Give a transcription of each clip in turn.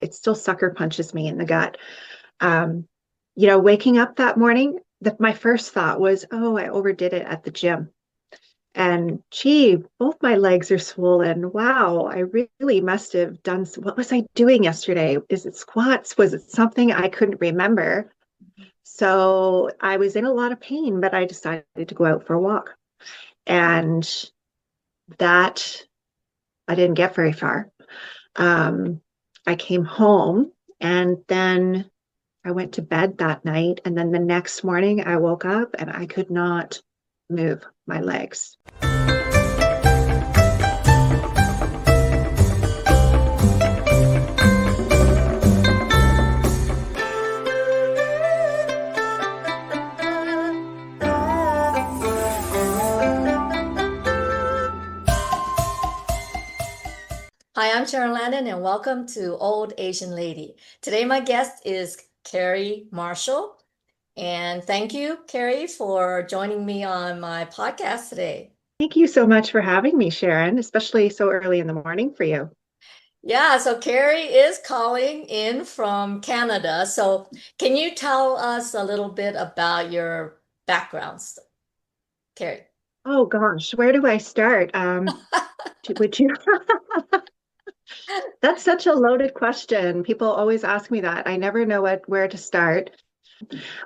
it still sucker punches me in the gut. Waking up that morning, my first thought was, oh, I overdid it at the gym. And gee, both my legs are swollen. Wow, I really must have done. What was I doing yesterday? Is it squats? Was it something I couldn't remember? So I was in a lot of pain, but I decided to go out for a walk. And that I didn't get very far. I came home and then I went to bed that night. And then the next morning I woke up and I could not move my legs. Hi, I'm Sharon Landon, and welcome to Old Asian Lady. Today, my guest is Carrie Marshall. And thank you, Carrie, for joining me on my podcast today. Thank you so much for having me, Sharon, especially so early in the morning for you. Yeah, so Carrie is calling in from Canada. So can you tell us a little bit about your backgrounds, Carrie? Oh gosh, where do I start? Would you? That's such a loaded question. People always ask me that. I never know where to start.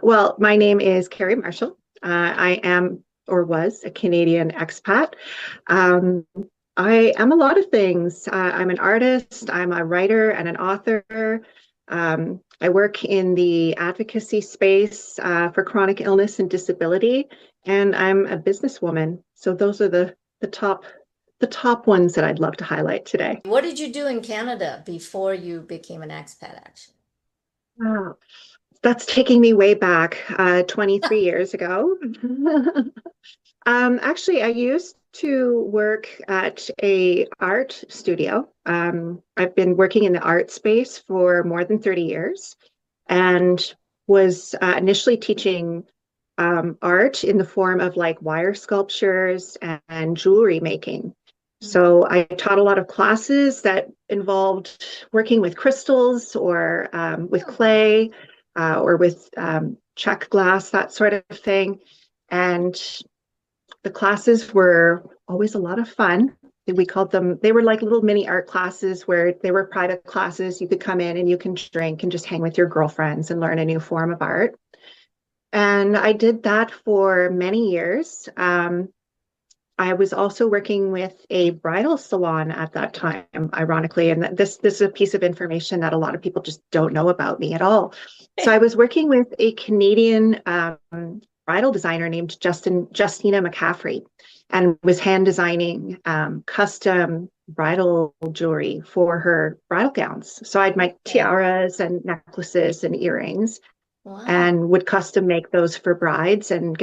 Well, my name is Carrie Marshall. I am or was a Canadian expat. I am a lot of things. I'm an artist, I'm a writer and an author. I work in the advocacy space for chronic illness and disability, and I'm a businesswoman. So those are the top ones that I'd love to highlight today. What did you do in Canada before you became an expat, actually? Wow. That's taking me way back, 23 years ago. Actually, I used to work at a art studio. I've been working in the art space for more than 30 years and was initially teaching art in the form of like wire sculptures and jewelry making. So I taught a lot of classes that involved working with crystals or with clay or with check glass, that sort of thing. And the classes were always a lot of fun. We called them, they were like little mini art classes where they were private classes. You could come in and you can drink and just hang with your girlfriends and learn a new form of art. And I did that for many years. I was also working with a bridal salon at that time, ironically, and this is a piece of information that a lot of people just don't know about me at all. So I was working with a Canadian bridal designer named Justina McCaffrey, and was hand designing custom bridal jewelry for her bridal gowns. So I had my tiaras and necklaces and earrings. Wow. And would custom make those for brides and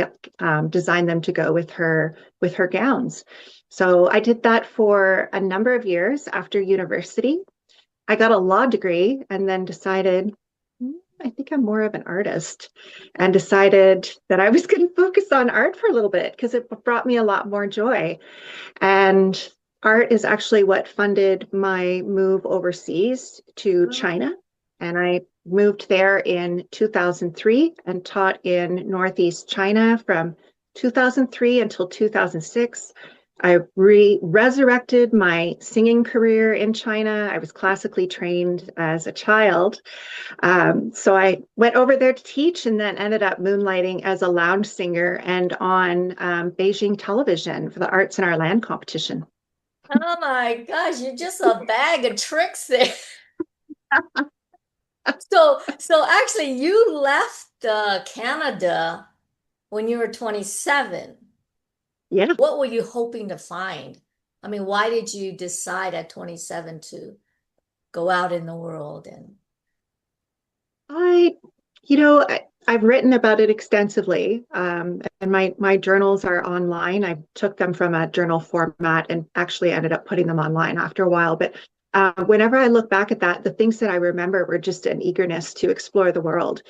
design them to go with her gowns. So I did that for a number of years after university. I got a law degree and then decided, I think I'm more of an artist, and decided that I was going to focus on art for a little bit because it brought me a lot more joy. And art is actually what funded my move overseas to China. And I moved there in 2003 and taught in Northeast China from 2003 until 2006. I resurrected my singing career in China. I was classically trained as a child. So I went over there to teach and then ended up moonlighting as a lounge singer and on Beijing television for the Arts in Our Land competition. Oh my gosh, you're just a bag of tricks there. So actually, you left Canada when you were 27. Yeah. What were you hoping to find? I mean, why did you decide at 27 to go out in the world? And I've written about it extensively, and my journals are online. I took them from a journal format and actually ended up putting them online after a while. But whenever I look back at that, the things that I remember were just an eagerness to explore the world.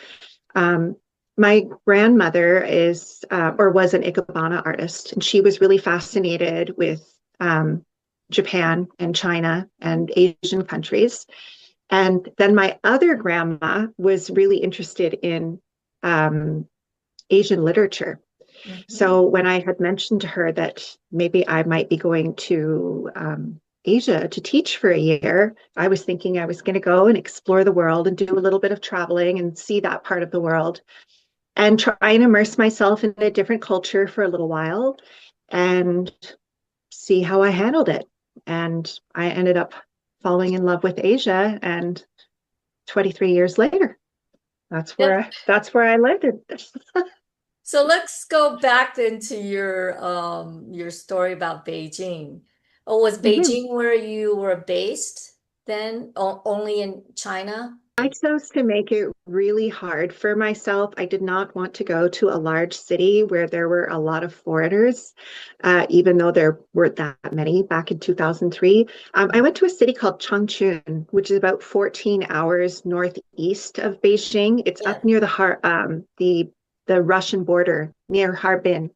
My grandmother is or was an Ikebana artist, and she was really fascinated with Japan and China and Asian countries. And then my other grandma was really interested in um, Asian literature. Mhm. So when I had mentioned to her that maybe I might be going to Asia to teach for a year, I was thinking I was going to go and explore the world and do a little bit of traveling and see that part of the world and try and immerse myself in a different culture for a little while and see how I handled it. And I ended up falling in love with Asia, and 23 years later, Yeah. that's where I landed. So let's go back into your story about Beijing. Oh, was Mhm. Beijing where you were based then? O only in China? I chose to make it really hard for myself. I did not want to go to a large city where there were a lot of foreigners, even though there weren't that many back in 2003. I went to a city called Changchun, which is about 14 hours northeast of Beijing. It's Yeah. up near the Russian border near Harbin.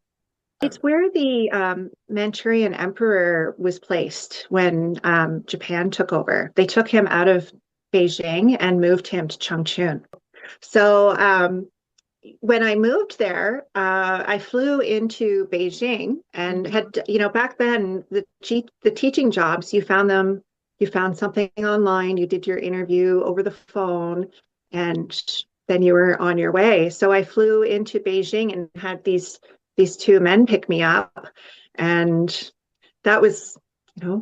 It's where the Manchurian emperor was placed when Japan took over. They took him out of Beijing and moved him to Changchun. So when I moved there, I flew into Beijing and Mhm. had, back then the teaching jobs, you found something online, you did your interview over the phone, and then you were on your way. So I flew into Beijing and had these two men pick me up, and that was,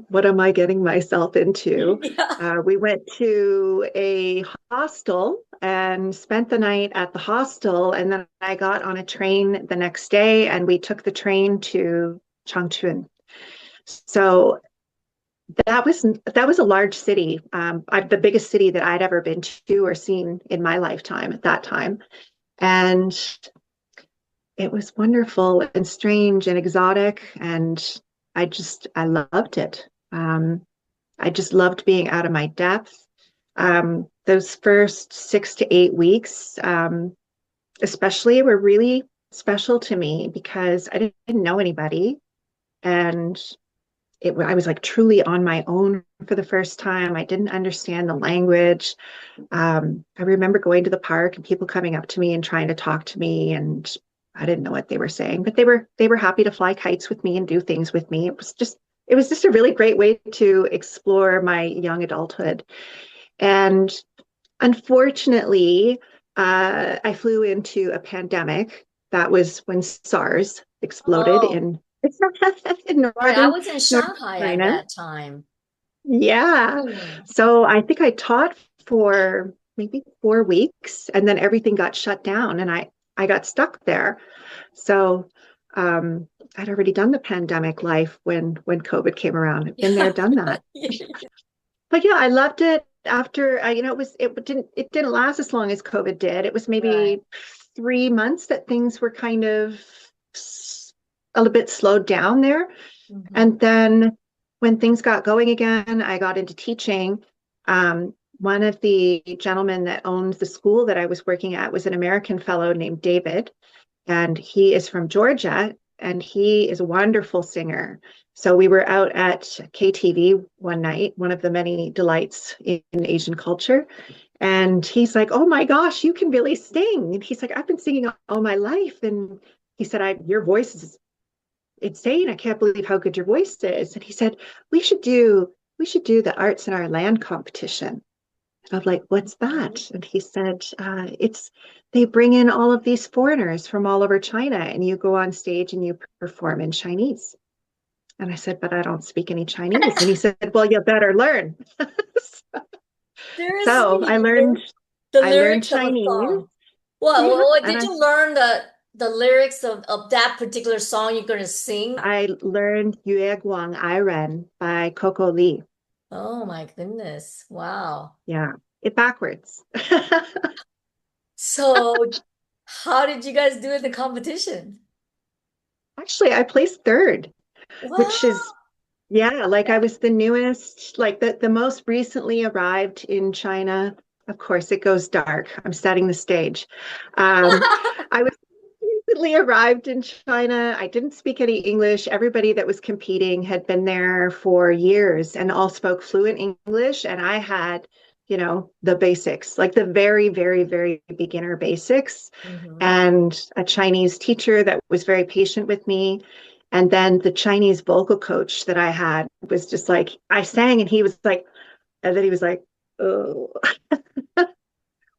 what am I getting myself into? Yeah. We went to a hostel and spent the night at the hostel. And then I got on a train the next day and we took the train to Changchun. So that was a large city, the biggest city that I'd ever been to or seen in my lifetime at that time. And it was wonderful and strange and exotic. And I loved it. I just loved being out of my depth. Those first 6 to 8 weeks, especially, were really special to me because I didn't know anybody. And I was like truly on my own for the first time. I didn't understand the language. I remember going to the park and people coming up to me and trying to talk to me, and I didn't know what they were saying, but they were happy to fly kites with me and do things with me. It was just a really great way to explore my young adulthood. And unfortunately, I flew into a pandemic. That was when SARS exploded Oh, in right. I northern was in northern Shanghai at China. that time. Yeah. Hmm. So I think I taught for maybe 4 weeks, and then everything got shut down, and I got stuck there. So I'd already done the pandemic life when COVID came around. I've been there, Yeah. done that. But yeah, I loved it. After it didn't last as long as COVID did. It was Right. maybe 3 months that things were kind of a little bit slowed down there. Hmm. And then when things got going again, I got into teaching. One of the gentlemen that owned the school that I was working at was an American fellow named David, and he is from Georgia, and he is a wonderful singer. So we were out at KTV one night, one of the many delights in Asian culture. And he's like, "Oh my gosh, you can really sing." And he's like, "I've been singing all my life." And he said, "Your voice is insane. I can't believe how good your voice is." And he said, we should do the Arts in Our Land competition." And I'm like, "What's Okay. that?" And he said, it's they bring in all of these foreigners from all over China, and you go on stage and you perform in Chinese. And I said, "But I don't speak any Chinese." And he said, "Well, you better learn." So Seriously, you learned I the I learned lyrics of a Chinese. song. What And did you learn the lyrics of that particular song you're gonna sing? I learned Yue Guang Ai Ren by Coco Lee. Oh my goodness. Wow. Yeah, it backwards. So how did you guys do in the competition? Actually, I placed third, which Wow. is, yeah, like I was the newest, like the most recently arrived in China. Of course, it goes dark. I'm setting the stage. I was recently arrived in China. I didn't speak any English. Everybody that was competing had been there for years and all spoke fluent English. And I had the basics, like the very, very, very beginner basics, Hmm. and a Chinese teacher that was very patient with me. And then the Chinese vocal coach that I had was just like, I sang and he was like, and then he was like, oh,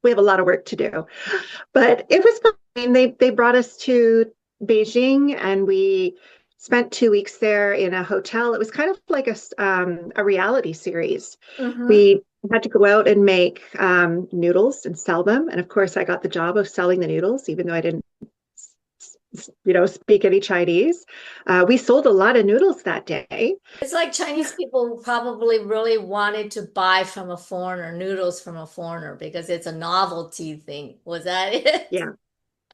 we have a lot of work to do. But it was fine. They brought us to Beijing and we spent 2 weeks there in a hotel. It was kind of like a reality series. Hmm. We had to go out and make noodles and sell them. And of course, I got the job of selling the noodles, even though I didn't, speak any Chinese. We sold a lot of noodles that day. It's like Chinese people probably really wanted to buy from a foreigner, noodles from a foreigner, because it's a novelty thing. Was that it? Yeah,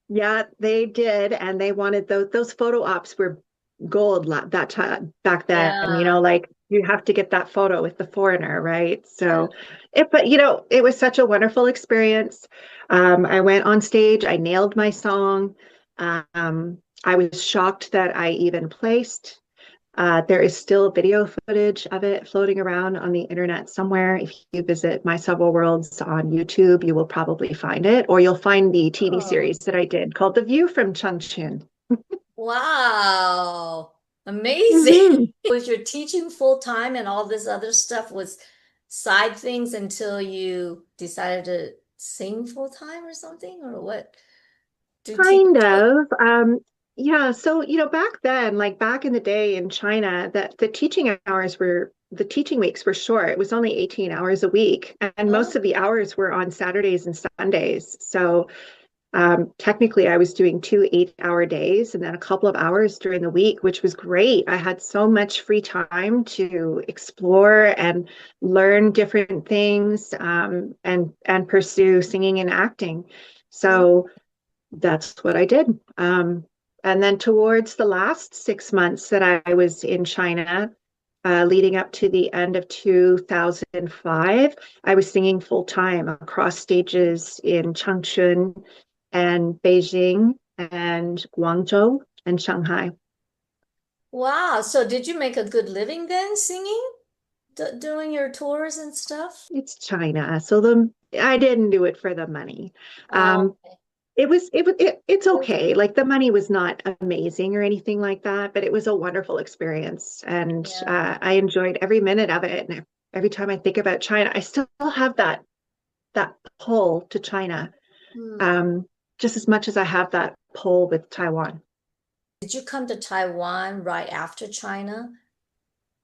yeah, they did, and they wanted those photo ops were gold that time back then. Yeah. Like you have to get that photo with the foreigner, right? So, but it was such a wonderful experience. I went on stage, I nailed my song. I was shocked that I even placed. There is still video footage of it floating around on the internet somewhere. If you visit My Several Worlds on YouTube, you will probably find it, or you'll find the TV Oh, series that I did called The View from Changchun. wow. Amazing. Mm-hmm. Was your teaching full time and all this other stuff was side things until you decided to sing full time or something? Or what do teachers Kind look? of. Yeah. So, back then, like back in the day in China, that the teaching weeks were short. It was only 18 hours a week, and most Oh, of the hours were on Saturdays and Sundays. So, technically, I was doing 2 8-hour days and then a couple of hours during the week, which was great. I had so much free time to explore and learn different things, and pursue singing and acting. wow. So that's what I did. And then towards the last 6 months that I was in China, leading up to the end of 2005, I was singing full time across stages in Changchun and Beijing and Guangzhou and Shanghai. Wow. So did you make a good living then singing, doing your tours and stuff? It's China, so I didn't do it for the money. Oh, Um, it's okay. okay. Like the money was not amazing or anything like that, but it was a wonderful experience, and Yeah. I enjoyed every minute of it. And every time I think about China, I still have that pull to China, Hmm. um, just as much as I have that pull with Taiwan. Did you come to Taiwan right after China?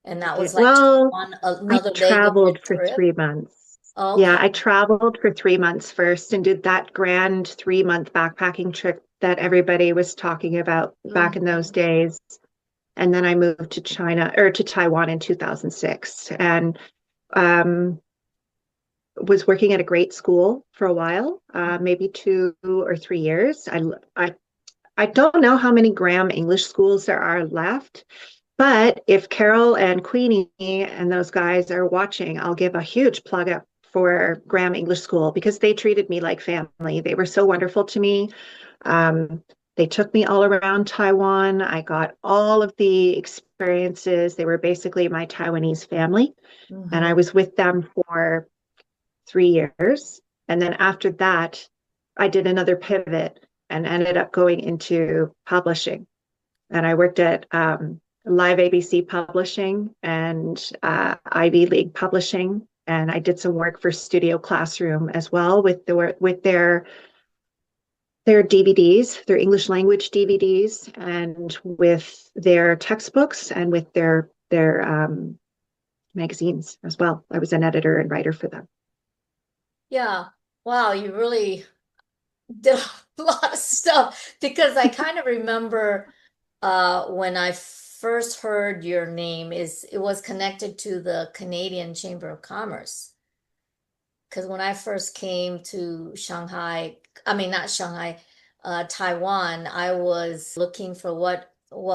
And I that was did. like just Well, one I another leg of your traveled for trip? 3 months. Yeah, Okay. I traveled for 3 months first and did that grand 3 month backpacking trip that everybody was talking about back in those Hmm. days. And then I moved to China or to Taiwan in 2006 and um, was working at a great school for a while, maybe 2 or 3 years. I don't know how many Graham English schools there are left, but if Carol and Queenie and those guys are watching, I'll give a huge plug up for Graham English School because they treated me like family. They were so wonderful to me. Um, they took me all around Taiwan. I got all of the experiences. They were basically my Taiwanese family, and I Hmm. was with them for 3 years. And then after that, I did another pivot and ended up going into publishing. And I worked at Live ABC Publishing and Ivy League Publishing, and I did some work for Studio Classroom as well with their DVDs, their English language DVDs, and with their textbooks and with their magazines as well. I was an editor and writer for them. Yeah. Wow, you really did a lot of stuff because I kind of remember when I first heard your name is it was connected to the Canadian Chamber of Commerce. Because when I first came to Shanghai, I mean not Shanghai, Taiwan, I was looking for what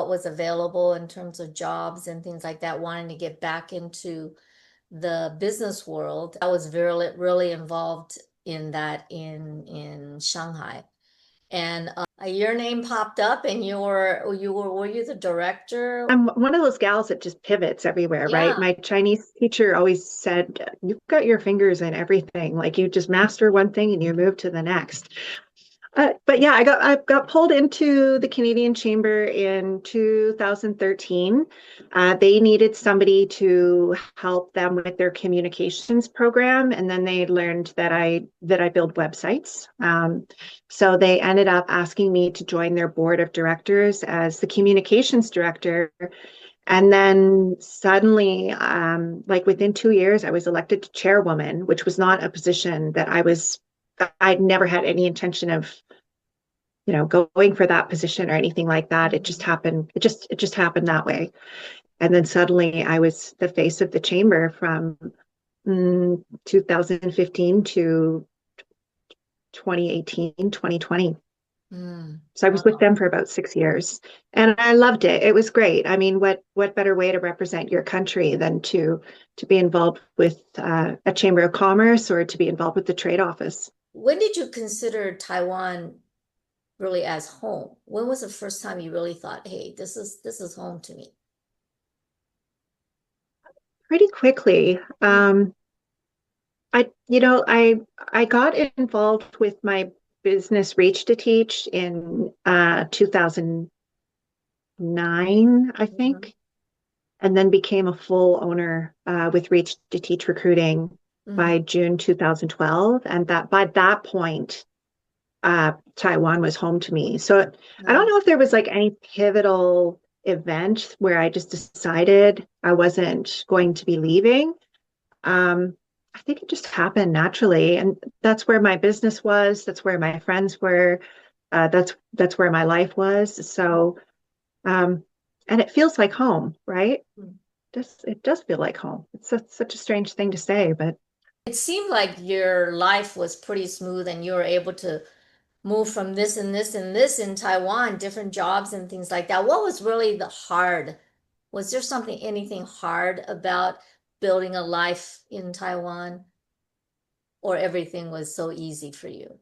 was available in terms of jobs and things like that, wanting to get back into the business world. I was really involved in that in Shanghai. and your name popped up, and were you the director? I'm one of those gals that just pivots everywhere, right? Yeah. My Chinese teacher always said, you've got your fingers in everything. Like you just master one thing and you move to the next. But yeah, I got pulled into the Canadian Chamber in 2013. They needed somebody to help them with their communications program, and then they learned that I build websites. So they ended up asking me to join their board of directors as the communications director. And then suddenly, like within 2 years, I was elected to chairwoman, which was not a position that I'd never had any intention of going for that position or anything like that. It just happened. It just happened that way. And then suddenly I was the face of the chamber from 2015 to 2018, 2020. So I was with Wow. them for about 6 years and I loved it. It was great. I mean, what better way to represent your country than to be involved with a chamber of commerce or to be involved with the trade office? When did you consider Taiwan really as home? When was the first time you really thought, hey, this is home to me? Pretty quickly. Mm. I got involved with my business Reach to Teach in 2009, I Mhm. think, and then became a full owner with Reach to Teach Recruiting Mhm. by June 2012. And that by that point, Taiwan was home to me. So I don't Wow. know if there was like any pivotal event where I just decided I wasn't going to be leaving. Um, I think it just happened naturally, and that's where my business was. That's where my friends were. That's where my life was. So, um, and it feels like home, right? It does feel like home. It's such a strange thing to say, but It seemed like your life was pretty smooth and you were able to move from this and this and this in Taiwan, different jobs and things like that. What was really the hard? Was there anything hard about building a life in Taiwan, or everything was so easy for you?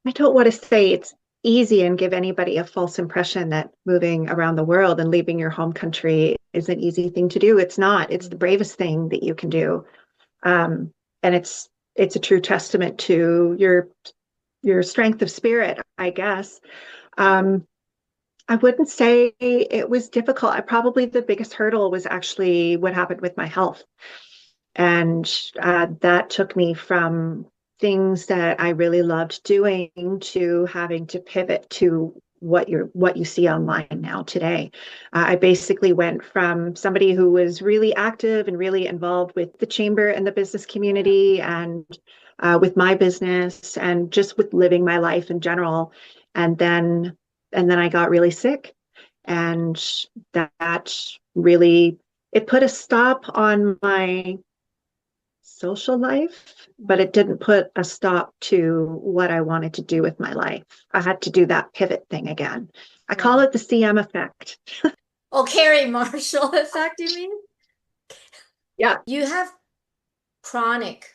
I don't want to say it's easy and give anybody a false impression that moving around the world and leaving your home country is an easy thing to do. It's not. It's the bravest thing that you can do. Um, and it's a true testament to your strength of spirit, I guess. Um, I wouldn't say it was difficult. Probably the biggest hurdle was actually what happened with my health. And that took me from things that I really loved doing to having to pivot to what you see online now today. I basically went from somebody who was really active and really involved with the chamber and the business community and with my business and just with living my life in general. And then I got really sick, and that really it put a stop on my social life, but it didn't put a stop to what I wanted to do with my life. I had to do that pivot thing again. I call Wow. it the CM effect. Oh, Carrie Marshall effect, you mean? Yeah. You have chronic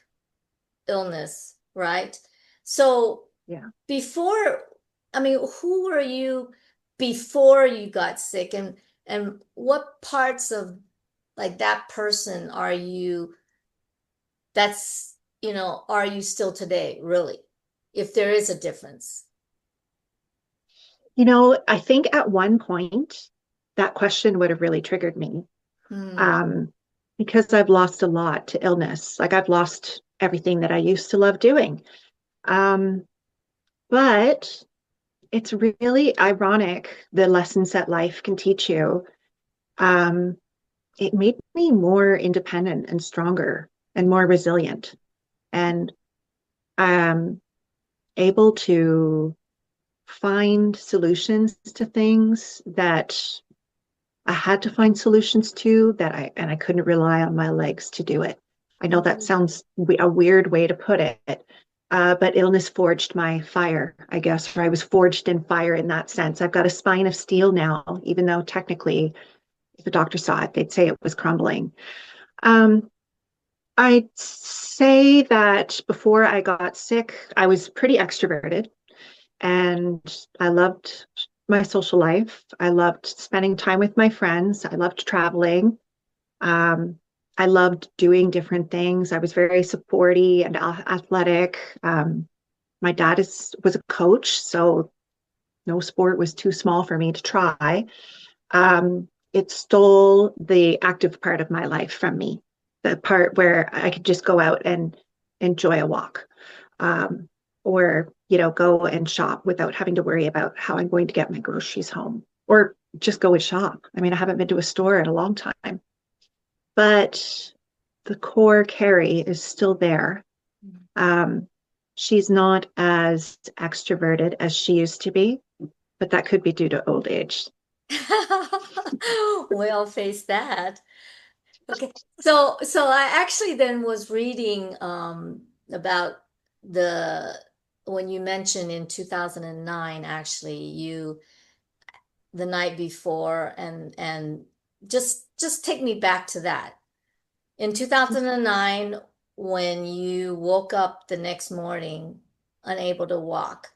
illness, right? So Yeah. before, I mean, who were you before you got sick, and what parts of like that person are you are you still today, really? If there is a difference. I think at one point that question would have really triggered me, Hmm. um, because I've lost a lot to illness. Like I've lost everything that I used to love doing. Um, but it's really ironic the lessons that life can teach you. Um, it made me more independent and stronger and more resilient and able to find solutions to things that I had to find solutions to that I couldn't rely on my legs to do it. I know that Mhm. sounds a weird way to put it, but illness forged my fire, I guess, or I was forged in fire in that sense. I've got a spine of steel now, even though technically, if the doctor saw it, they'd say it was crumbling. Um, I'd say that before I got sick, I was pretty extroverted. And I loved my social life. I loved spending time with my friends. I loved traveling. Um, I loved doing different things. I was very sporty and athletic. My dad was a coach, so no sport was too small for me to try. It stole the active part of my life from me, the part where I could just go out and enjoy a walk, um, or go and shop without having to worry about how I'm going to get my groceries home, or just go and shop. I mean, I haven't been to a store in a long time, but the core Carrie is still there. Um, she's not as extroverted as she used to be, but that could be due to old age. We'll face that. Okay. So I actually then was reading about the when you mentioned in 2009, actually, you the night before, and just take me back to that. In 2009, when you woke up the next morning unable to walk,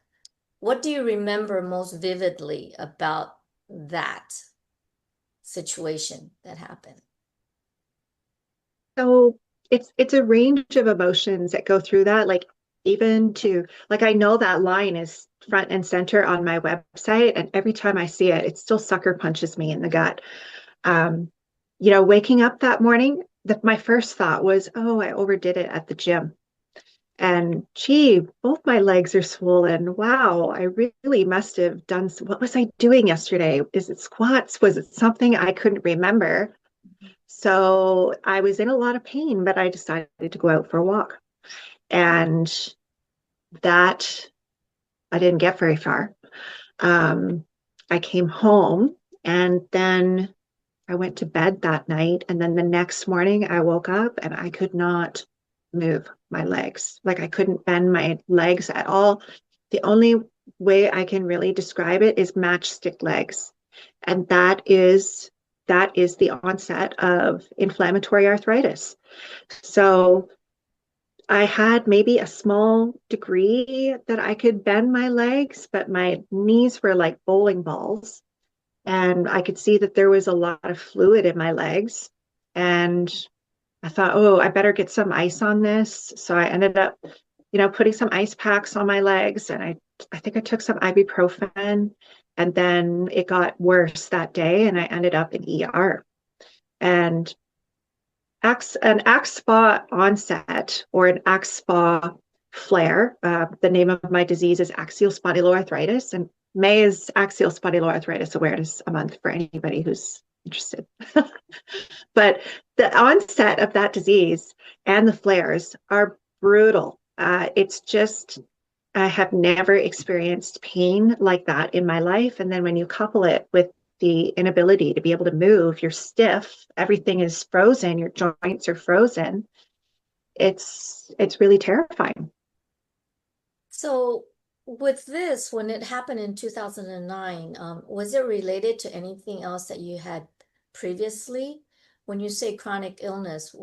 what do you remember most vividly about that situation that happened? So it's a range of emotions that go through that. Like even to like I know that line is front and center on my website, and every time I see it, it still sucker punches me in the gut. Um, waking up that morning, my first thought was, oh, I overdid it at the gym. And gee, both my legs are swollen. Wow, I really must have done. What was I doing yesterday? Is it squats? Was it something I couldn't remember? So I was in a lot of pain, but I decided to go out for a walk. And that I didn't get very far. Um, I came home and then I went to bed that night. And then the next morning I woke up and I could not move my legs. Like I couldn't bend my legs at all. The only way I can really describe it is matchstick legs. And that is the onset of inflammatory arthritis. So I had maybe a small degree that I could bend my legs, but my knees were like bowling balls. And I could see that there was a lot of fluid in my legs. And I thought, oh, I better get some ice on this. So I ended up, putting some ice packs on my legs. And I think I took some ibuprofen. And then it got worse that day. And I ended up in ER. And an AXPA onset or an AXPA flare. The name of my disease is axial spondyloarthritis, and May is Axial Spondyloarthritis Awareness Month for anybody who's interested. But the onset of that disease and the flares are brutal. It's just, I have never experienced pain like that in my life. And then when you couple it with the inability to be able to move, you're stiff, everything is frozen, your joints are frozen. It's really terrifying. So with this, when it happened in 2009, was it related to anything else that you had previously? When you say chronic illness,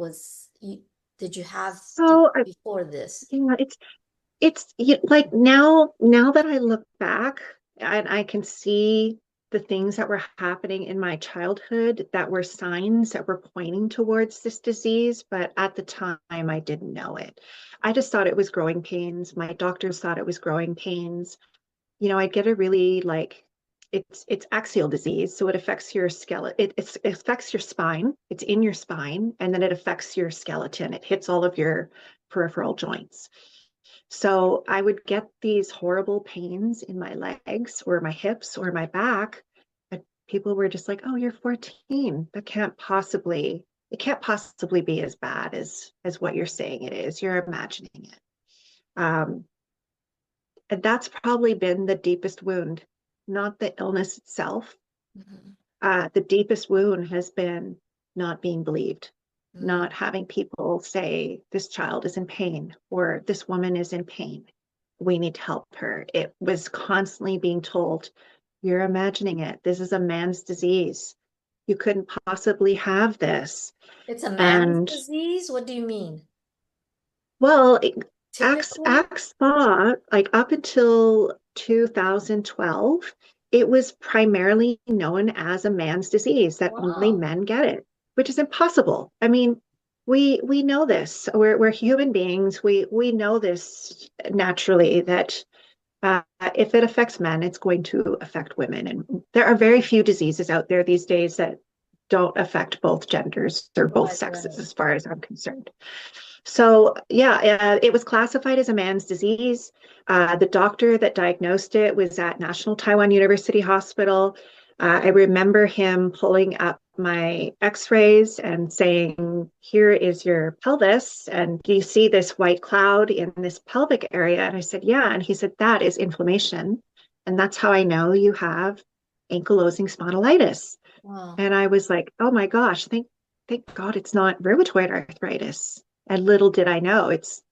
did you have So before this? yeah, like now that I look back and I can see the things that were happening in my childhood that were signs that were pointing towards this disease, but at the time I didn't know it. I just thought it was growing pains. My doctors thought it was growing pains. I get a really like it's axial disease, so it affects your skeleton. It affects your spine. It's in your spine, and then it affects your skeleton. It hits all of your peripheral joints. So I would get these horrible pains in my legs or my hips or my back. And people were just like, "Oh, you're 14. It can't possibly be as bad as what you're saying it is. You're imagining it." Um, and that's probably been the deepest wound, not the illness itself. Mhm. The deepest wound has been not being believed, Mm. not having people say, this child is in pain or this woman is in pain. We need to help her. It was constantly being told, you're imagining it. This is a man's disease. You couldn't possibly have this. It's a man's And disease? What do you mean? well, Typically? Axe Spa, like up until 2012, it was primarily known as a man's disease, that only Wow. men get it, which is impossible. I mean, we know this. We're human beings. We know this naturally that if it affects men, it's going to affect women. And there are very few diseases out there these days that don't affect both genders or both Right, sexes, right. as far as I'm concerned. So, yeah, it was classified as a man's disease. The doctor that diagnosed it was at National Taiwan University Hospital. I remember him pulling up my x-rays and saying, "Here is your pelvis. And do you see this white cloud in this pelvic area?" And I said, "Yeah." And he said, "That is inflammation. And that's how I know you have ankylosing spondylitis." Wow. And I was like, "Oh my gosh, thank God it's not rheumatoid arthritis." And little did I know it's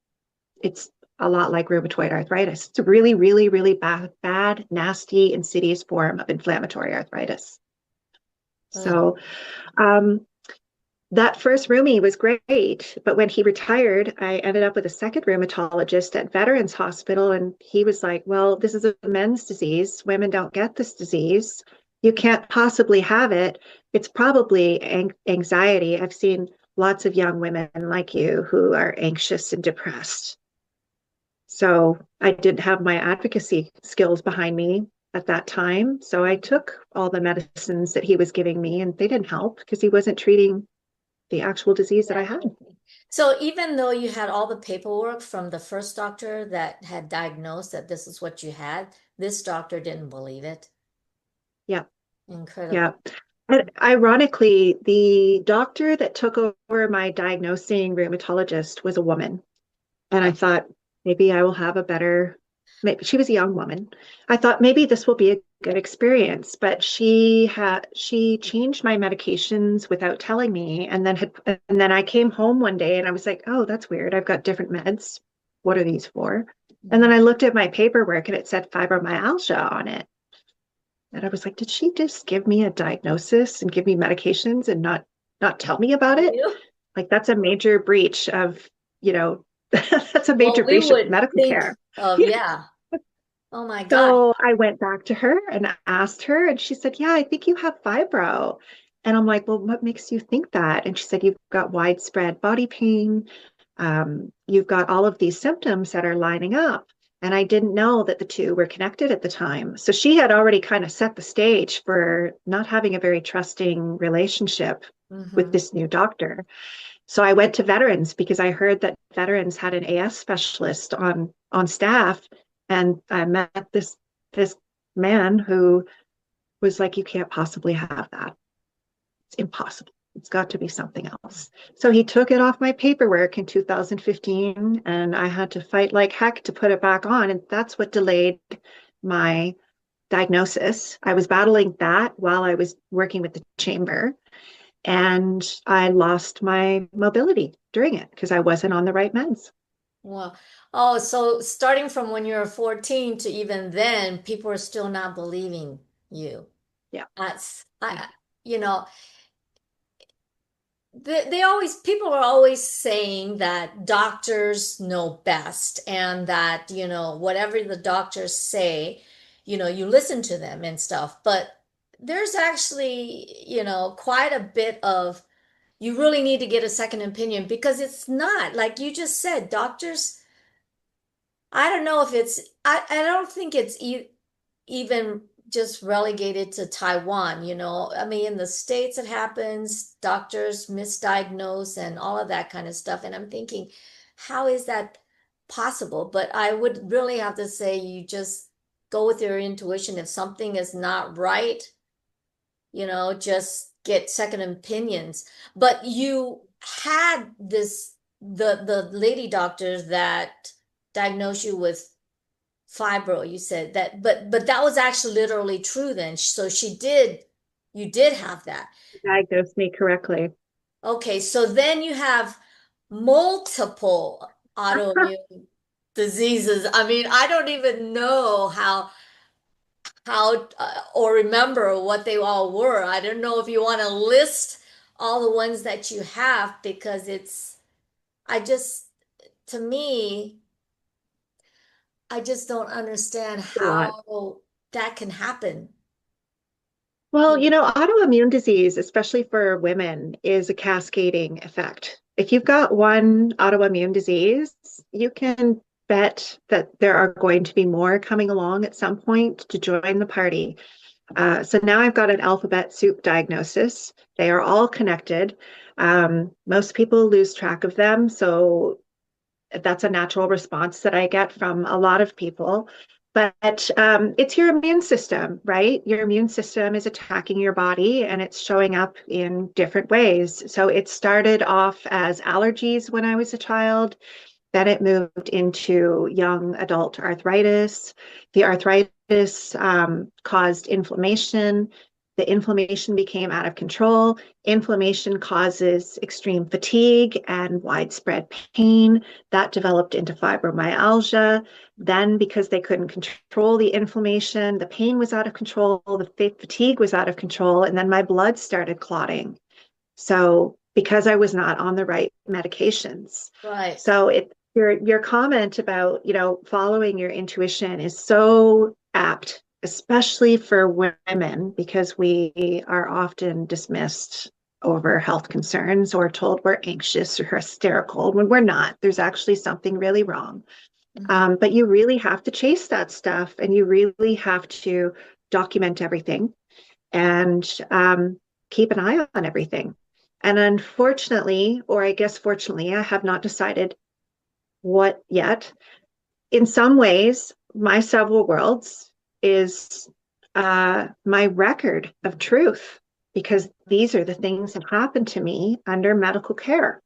a lot like rheumatoid arthritis. It's a really, really, really bad, nasty, insidious form of inflammatory arthritis. Ugh. So um, that first roomie was great, but when he retired, I ended up with a second rheumatologist at Veterans Hospital, and he was like, "Well, this is a men's disease. Women don't get this disease. You can't possibly have it. It's probably anxiety. I've seen lots of young women like you who are anxious and depressed." So I didn't have my advocacy skills behind me at that time. So I took all the medicines that he was giving me, and they didn't help because he wasn't treating the actual disease that I Yeah. had. So even though you had all the paperwork from the first doctor that had diagnosed that this is what you had, this doctor didn't believe it. Yeah, yeah. Incredible. And ironically, the doctor that took over my diagnosing rheumatologist was a woman. And I Oh, thought maybe I will have a better, maybe she was a young woman. I thought maybe this will be a good experience, but she changed my medications without telling me. And then I came home one day and I was like, "Oh, that's weird. I've got different meds. What are these for?" And then mhm. I looked at my paperwork and it said fibromyalgia on it. And I was like, "Did she just give me a diagnosis and give me medications and not tell me about Tell it?" you? Like that's a major breach of, you know, that's a major Well, we breach of would medical think care. of, yeah. Oh my gosh. So I went back to her and asked her, and she said, "Yeah, I think you have fibro." And I'm like, "Well, what makes you think that?" And she said, "You've got widespread body pain. You've got all of these symptoms that are lining up." And I didn't know that the two were connected at the time. So she had already kind of set the stage for not having a very trusting relationship with Hmm. this new doctor. So I went to Veterans because I heard that Veterans had an AS specialist on staff, and I met this man who was like, "You can't possibly have that. It's impossible. It's got to be something else." So he took it off my paperwork in 2015, and I had to fight like heck to put it back on, and that's what delayed my diagnosis. I was battling that while I was working with the chamber, and I lost my mobility during it because I wasn't on the right meds. Well, oh, so starting from when you were 14 to even then, people are still not believing you. Yeah, That's, yeah. you know, they always, people are always saying that doctors know best and that, whatever the doctors say, you listen to them and stuff. But there's actually, quite a bit of, you really need to get a second opinion because it's not like you just said, doctors, I don't know if it's, I don't think it's even just relegated to Taiwan, I mean, in the States it happens, doctors misdiagnose and all of that kind of stuff. And I'm thinking, how is that possible? But I would really have to say you just go with your intuition. If something is not right, just get second opinions. But you had the lady doctors that diagnosed you with fibro, you said that, but that was actually literally true then. So you did have that. Diagnosed me correctly. Okay, so then you have multiple autoimmune diseases. I mean, I don't even know how or remember what they all were. I don't know if you want to list all the ones that you have because I just, to me, I just don't understand A lot. how that can happen. Well, You know, autoimmune disease, especially for women, is a cascading effect. If you've got one autoimmune disease, you can bet that there are going to be more coming along at some point to join the party. So now I've got an alphabet soup diagnosis. They are all connected. Most people lose track of them. So that's a natural response that I get from a lot of people. But it's your immune system, right? Your immune system is attacking your body and it's showing up in different ways. So it started off as allergies when I was a child. Then it moved into young adult arthritis. The arthritis caused inflammation. The inflammation became out of control. Inflammation causes extreme fatigue and widespread pain. That developed into fibromyalgia. Then, because they couldn't control the inflammation, the pain was out of control, the fatigue was out of control, and then my blood started clotting. So, because I was not on the right medications. right. So your comment about, following your intuition is so apt, especially for women, because we are often dismissed over health concerns or told we're anxious or hysterical when we're not. There's actually something really wrong. Mhm. But you really have to chase that stuff and you really have to document everything and keep an eye on everything. And unfortunately, or I guess fortunately, I have not decided what yet. In some ways, my several worlds is my record of truth because these are the things that happened to me under medical care.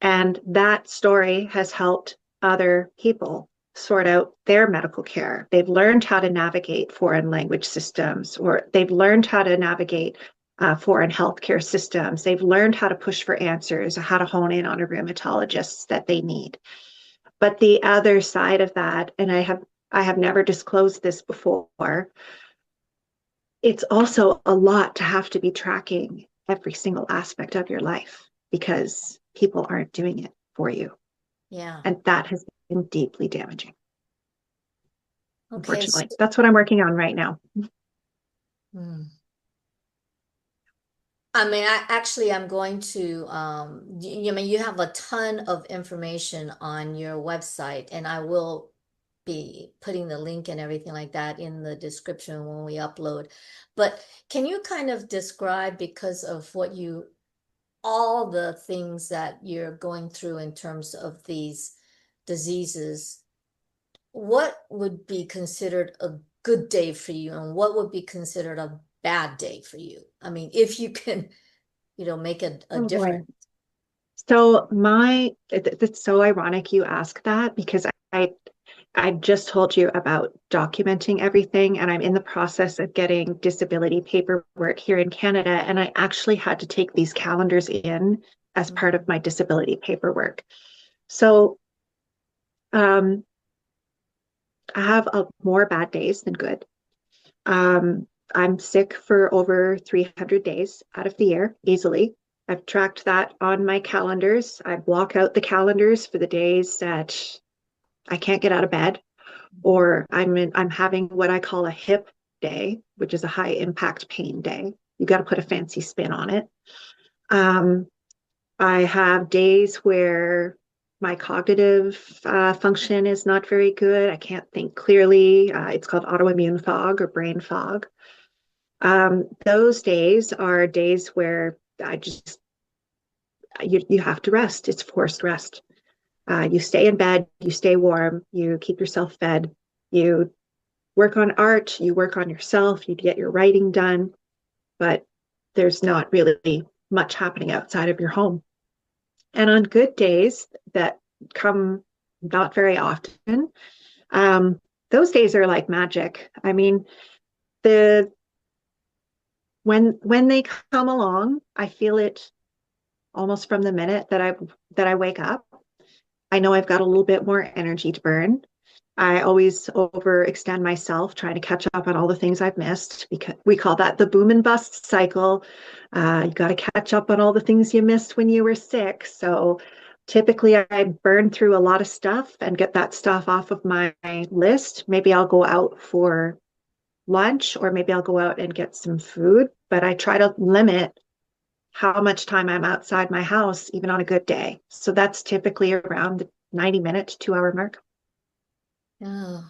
And that story has helped other people sort out their medical care. They've learned how to navigate foreign language systems, or they've learned how to navigate foreign healthcare systems. They've learned how to push for answers, how to hone in on a rheumatologist that they need. But the other side of that, and I have never disclosed this before, it's also a lot to have to be tracking every single aspect of your life because people aren't doing it for you. Yeah. And that has been deeply damaging, Okay. unfortunately. That's what I'm working on right now. Hmm. I mean, I'm going to, I mean, you have a ton of information on your website, and I will be putting the link and everything like that in the description when we upload. But can you kind of describe, because of all the things that you're going through in terms of these diseases, what would be considered a good day for you and what would be considered a bad day for you? I mean, if you can make a Oh boy. difference. So it's so ironic you ask that because I just told you about documenting everything, and I'm in the process of getting disability paperwork here in Canada. And I actually had to take these calendars in as part of my disability paperwork. So um, I have more bad days than good. Um, I'm sick for over 300 days out of the year easily. I've tracked that on my calendars. I block out the calendars for the days that I can't get out of bed, or I'm having what I call a hip day, which is a high impact pain day. You got to put a fancy spin on it. Um, I have days where my cognitive function is not very good. I can't think clearly. It's called autoimmune fog or brain fog. Those days are days where you have to rest. It's forced rest. You stay in bed, you stay warm, you keep yourself fed, you work on art, you work on yourself, you get your writing done, but there's not really much happening outside of your home. And on good days that come not very often, um, those days are like magic. I mean, the when they come along, I feel it almost from the minute that I wake up. I know I've got a little bit more energy to burn. I always overextend myself trying to catch up on all the things I've missed because we call that the boom and bust cycle. You got to catch up on all the things you missed when you were sick. So Typically, I burn through a lot of stuff and get that stuff off of my list. Maybe I'll go out for lunch or maybe I'll go out and get some food, but I try to limit how much time I'm outside my house, even on a good day. So that's typically around the 90-minute, 2 hour mark. Oh,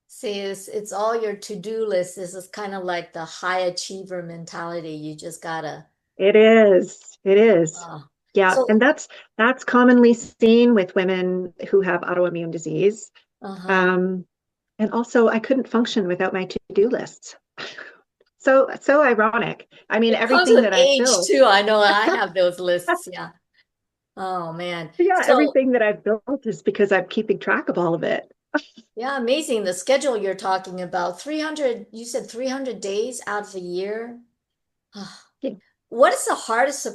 see, it's all your to-do list. This is kind of like the high achiever mentality. You just gotta, It is. It is. uh, Yeah. And so, that's commonly seen with women who have autoimmune disease. uh-huh. Um, and also I couldn't function without my to-do lists. So ironic. I mean, It comes everything with that I've age built, too. I know I have those lists. Yeah. Oh man. yeah, So everything that I've built is because I'm keeping track of all of it. yeah, amazing. The schedule you're talking about, 300, you said 300 days out of a year. Yeah. What is the hardest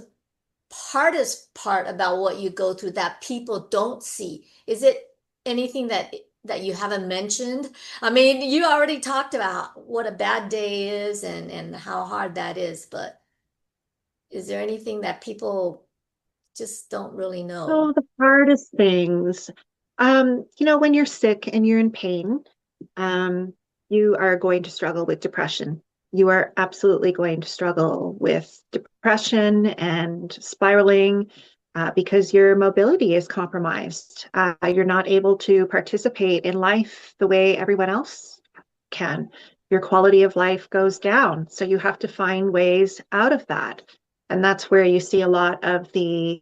part about what you go through that people don't see? Is it anything that you haven't mentioned? I mean, you already talked about what a bad day is and how hard that is, but is there anything that people just don't really know? Oh, the hardest things. When you're sick and you're in pain, um, you are going to struggle with depression. You are absolutely going to struggle with depression and spiraling because your mobility is compromised. You're not able to participate in life the way everyone else can. Your quality of life goes down. So you have to find ways out of that. And that's where you see a lot of the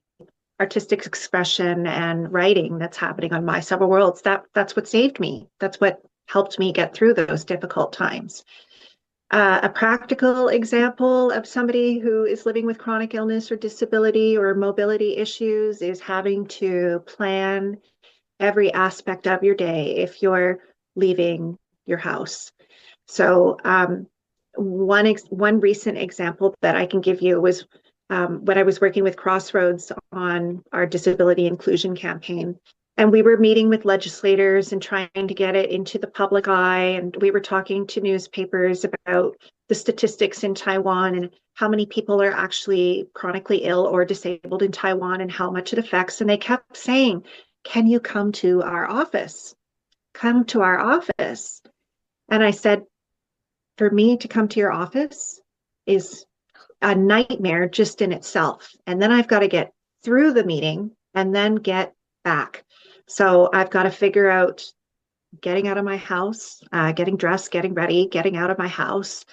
artistic expression and writing that's happening on My Several Worlds. That's what saved me. That's what helped me get through those difficult times. A practical example of somebody who is living with chronic illness or disability or mobility issues is having to plan every aspect of your day if you're leaving your house. So one recent example that I can give you was when I was working with Crossroads on our disability inclusion campaign. And we were meeting with legislators and trying to get it into the public eye. And we were talking to newspapers about the statistics in Taiwan and how many people are actually chronically ill or disabled in Taiwan and how much it affects. And they kept saying, can you come to our office? Come to our office. And I said, for me to come to your office is a nightmare just in itself. And then I've got to get through the meeting and then get back. So I've got to figure out getting out of my house, getting dressed, getting ready, getting out of my house,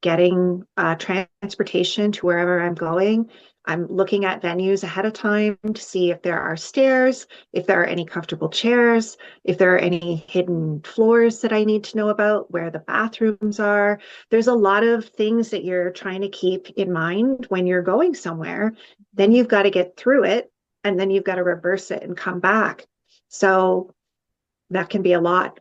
getting transportation to wherever I'm going. I'm looking at venues ahead of time to see if there are stairs, if there are any comfortable chairs, if there are any hidden floors that I need to know about, where the bathrooms are. There's a lot of things that you're trying to keep in mind when you're going somewhere. Then you've got to get through it, and then you've got to reverse it and come back. So that can be a lot.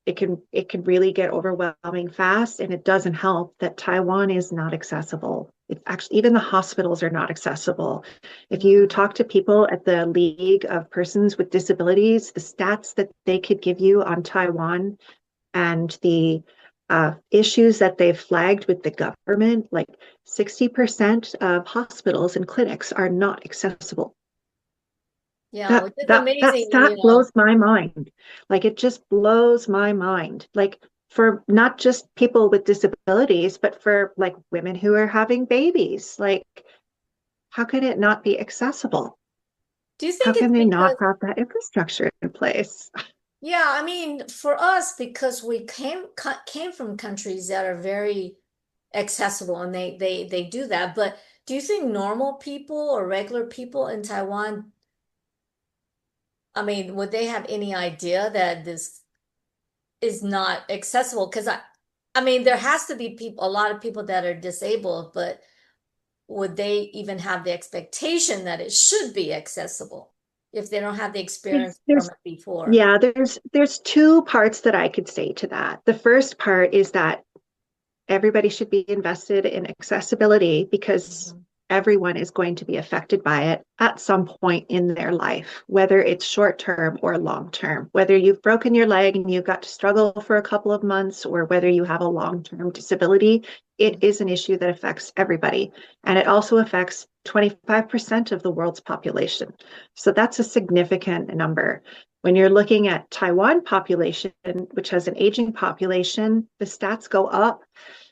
It can really get overwhelming fast, and it doesn't help that Taiwan is not accessible. It's actually even the hospitals are not accessible. If you Mhm. talk to people at the League of Persons with Disabilities, the stats that they could give you on Taiwan and the issues that they've flagged with the government, like 60% of hospitals and clinics are not accessible. Yeah, That which is that that amazing, stat blows my mind. Like it just blows my mind. Like for not just people with disabilities, but for like women who are having babies. Like, how can it not be accessible? Do you How think can it's they not because, have that infrastructure in place? yeah, I mean, for us, because we came from countries that are very accessible and they do that, but do you think normal people or regular people in Taiwan, I mean, would they have any idea that this is not accessible? Because I mean, there has to be people, a lot of people that are disabled, but would they even have the expectation that it should be accessible if they don't have the experience from There's it before? yeah, there's two parts that I could say to that. The first part is that everybody should be invested in accessibility because Mhm. everyone is going to be affected by it at some point in their life, whether it's short term or long term, whether you've broken your leg and you've got to struggle for a couple of months, or whether you have a long term disability. It is an issue that affects everybody. And it also affects 25% of the world's population. So that's a significant number. When you're looking at Taiwan population, which has an aging population, the stats go up.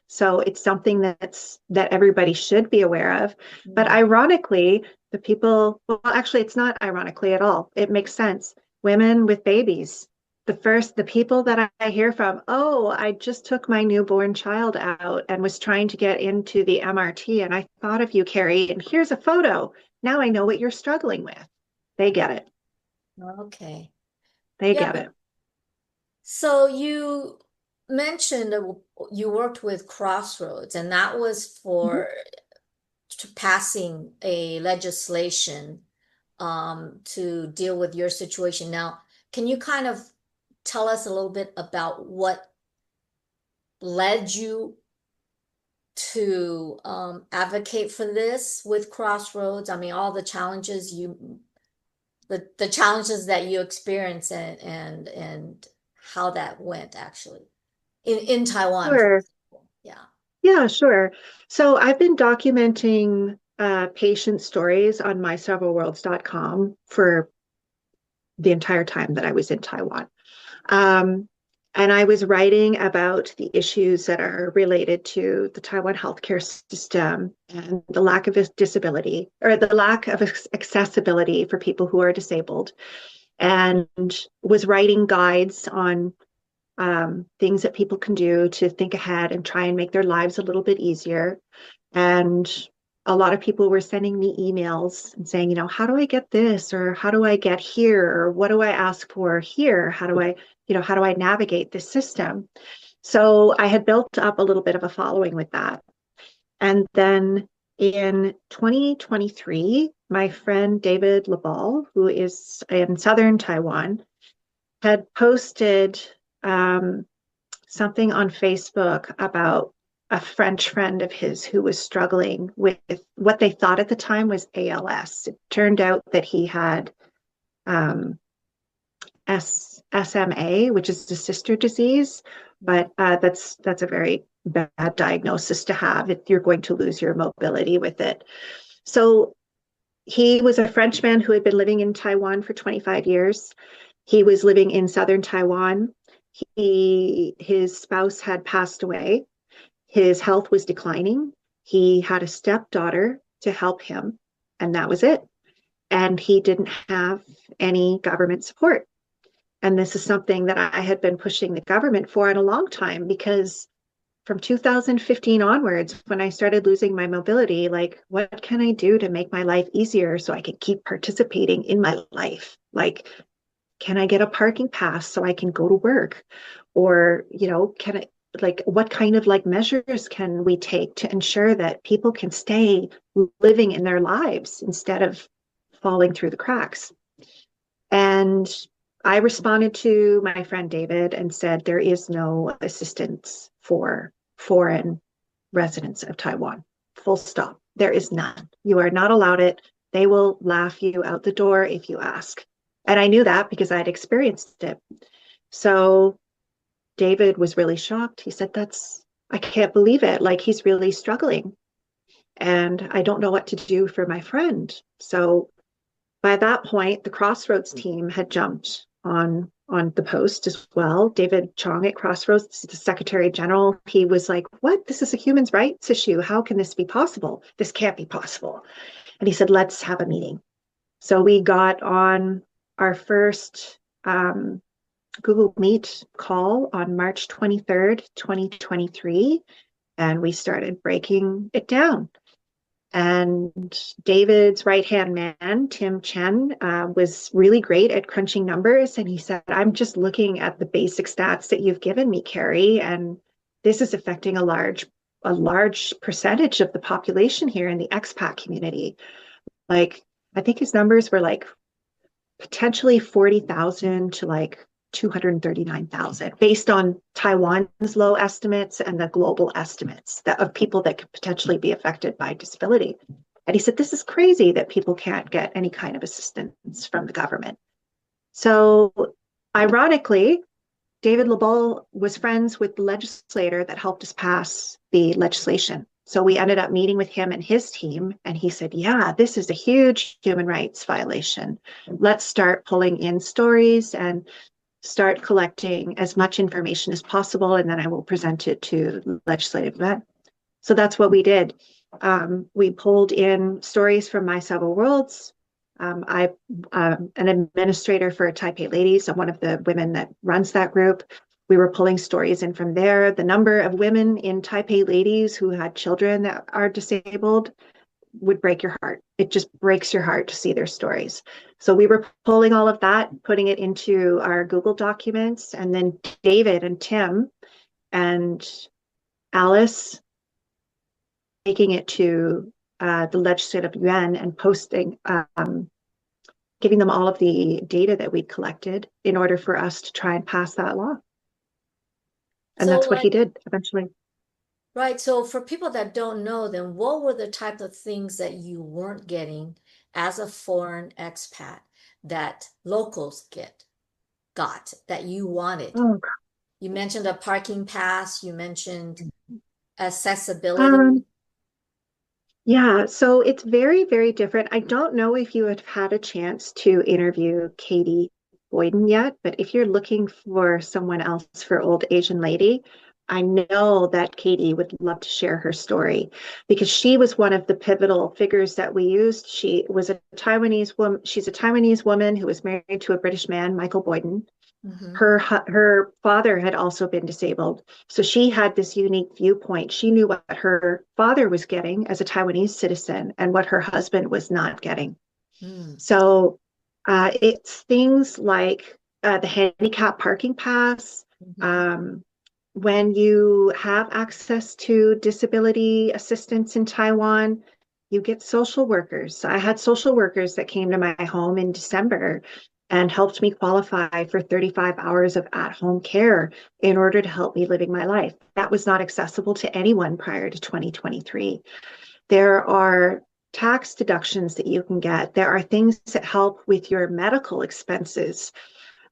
So it's something that everybody should be aware of. But ironically, the people, well, actually, it's not ironically at all. It makes sense. Women with babies, the people that I hear from, oh, I just took my newborn child out and was trying to get into the MRT, and I thought of you, Carrie, and here's a photo. Now I know what you're struggling with. They get it. Okay. They Yeah. get it. So you mentioned you worked with Crossroads, and that was for passing a legislation to deal with your situation. Now, can you kind of tell us a little bit about what led you to advocate for this with Crossroads? I mean, all the challenges the challenges that you experienced and how that went actually in Taiwan, for Sure. example. Yeah. Yeah, sure. So I've been documenting patient stories on myseveralworlds.com for the entire time that I was in Taiwan. Um, and I was writing about the issues that are related to the Taiwan healthcare system and the lack of disability or the lack of accessibility for people who are disabled, and was writing guides on things that people can do to think ahead and try and make their lives a little bit easier. And a lot of people were sending me emails and saying, how do I get this? Or how do I get here? Or what do I ask for here? How do I navigate this system? So I had built up a little bit of a following with that. And then in 2023, my friend David Labal, who is in southern Taiwan, had posted something on Facebook about a French friend of his who was struggling with what they thought at the time was ALS. It turned out that he had SMA, which is a sister disease, but that's a very bad diagnosis to have. You're going to lose your mobility with it. So he was a Frenchman who had been living in Taiwan for 25 years. He was living in southern Taiwan. His spouse had passed away. His health was declining. He had a stepdaughter to help him, and that was it. And he didn't have any government support. And this is something that I had been pushing the government for in a long time, because from 2015 onwards, when I started losing my mobility, like, what can I do to make my life easier so I can keep participating in my life? Like, can I get a parking pass so I can go to work? Or, what kind of measures can we take to ensure that people can stay living in their lives instead of falling through the cracks? And I responded to my friend David and said, there is no assistance for foreign residents of Taiwan. Full stop. There is none. You are not allowed it. They will laugh you out the door if you ask. And I knew that because I'd experienced it. So David was really shocked. He said, I can't believe it. Like, he's really struggling. And I don't know what to do for my friend. So by that point, the Crossroads team had jumped on the post as well. David Chong at Crossroads, the Secretary General, he was like, what? This is a human rights issue. How can this be possible? This can't be possible. And he said, let's have a meeting. So we got on our first Google Meet call on March 23rd, 2023, and we started breaking it down. And David's right-hand man, Tim Chen, was really great at crunching numbers. And he said, I'm just looking at the basic stats that you've given me, Carrie, and this is affecting a large percentage of the population here in the expat community. Like, I think his numbers were like potentially 40,000 to 239,000 based on Taiwan's low estimates and the global estimates of people that could potentially be affected by disability. And he said, this is crazy that people can't get any kind of assistance from the government. So ironically, David Labol was friends with the legislator that helped us pass the legislation. So we ended up meeting with him and his team, and he said, yeah, this is a huge human rights violation. Let's start pulling in stories and start collecting as much information as possible, and then I will present it to the legislative event. So that's what we did. We pulled in stories from My Several Worlds. I'm an administrator for Type A Ladies. I'm one of the women that runs that group. We were pulling stories in from there. The number of women in Type A Ladies who had children that are disabled would break your heart. It just breaks your heart to see their stories. So we were pulling all of that, putting it into our Google documents, and then David and Tim and Alice taking it to the legislative yuan and posting, giving them all of the data that we'd collected in order for us to try and pass that law. And So that's what he did eventually. right. So for people that don't know, then what were the type of things that you weren't getting as a foreign expat that locals got that you wanted? Oh, You mentioned a parking pass, you mentioned um, accessibility. yeah, so it's very, very different. I don't know if you have had a chance to interview Katie Boyden yet, but if you're looking for someone else for Old Asian Lady, I know that Katie would love to share her story because she was one of the pivotal figures that we used. She was a Taiwanese woman. She's a Taiwanese woman who was married to a British man, Michael Boyden. Mhm. Her father had also been disabled, so she had this unique viewpoint. She knew what her father was getting as a Taiwanese citizen and what her husband was not getting. Mm. So it's things like the handicap parking pass. Mhm. Um, when you have access to disability assistance in Taiwan, you get social workers. I had social workers that came to my home in December and helped me qualify for 35 hours of at-home care in order to help me living my life. That was not accessible to anyone prior to 2023. There are tax deductions that you can get. There are things that help with your medical expenses.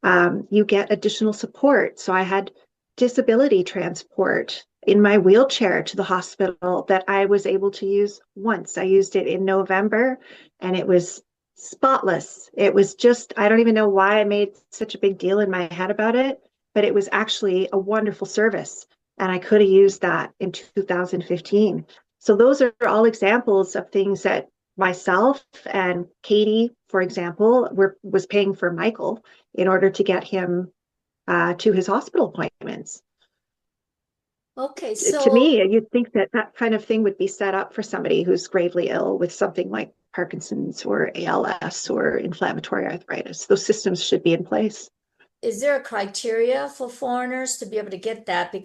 You get additional support. So I had disability transport in my wheelchair to the hospital that I was able to use once. I used it in November and it was spotless. It was just, I don't even know why I made such a big deal in my head about it, but it was actually a wonderful service. And I could have used that in 2015. So those are all examples of things that myself and Katie, for example, was paying for Michael in order to get him to his hospital appointments. Okay, To so me, you'd think that that kind of thing would be set up for somebody who's gravely ill with something like Parkinson's or ALS or inflammatory arthritis. Those systems should be in place. is there a criteria for foreigners to be able to get that?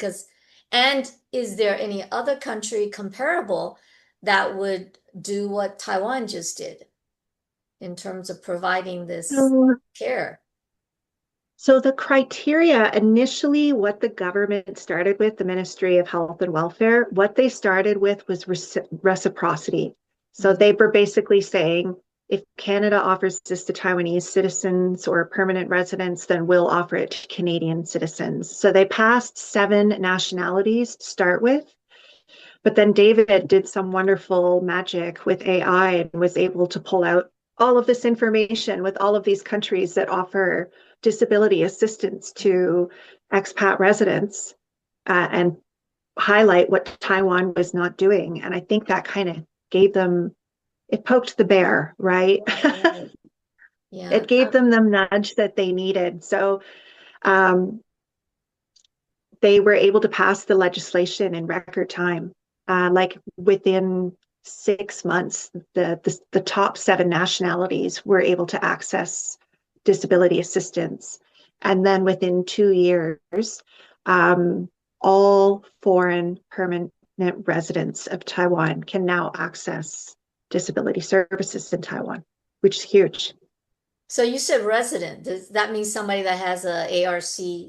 And is there any other country comparable that would do what Taiwan just did in terms of providing this So, care? so the criteria initially, what the government started with, the Ministry of Health and Welfare, what they started with was reciprocity. So Mhm. they were basically saying, if Canada offers this to Taiwanese citizens or permanent residents, then we'll offer it to Canadian citizens. So they passed 7 nationalities to start with. But then David did some wonderful magic with AI and was able to pull out all of this information with all of these countries that offer disability assistance to expat residents and highlight what Taiwan was not doing. And I think that kind of gave them, it poked the bear, right? Right. Yeah. It gave them the nudge that they needed. So um, they were able to pass the legislation in record time. Like within 6 months, the top 7 nationalities were able to access disability assistance. And then within 2 years, all foreign permanent residents of Taiwan can now access disability services in Taiwan, which is huge. So you said resident. Does that mean somebody that has a ARC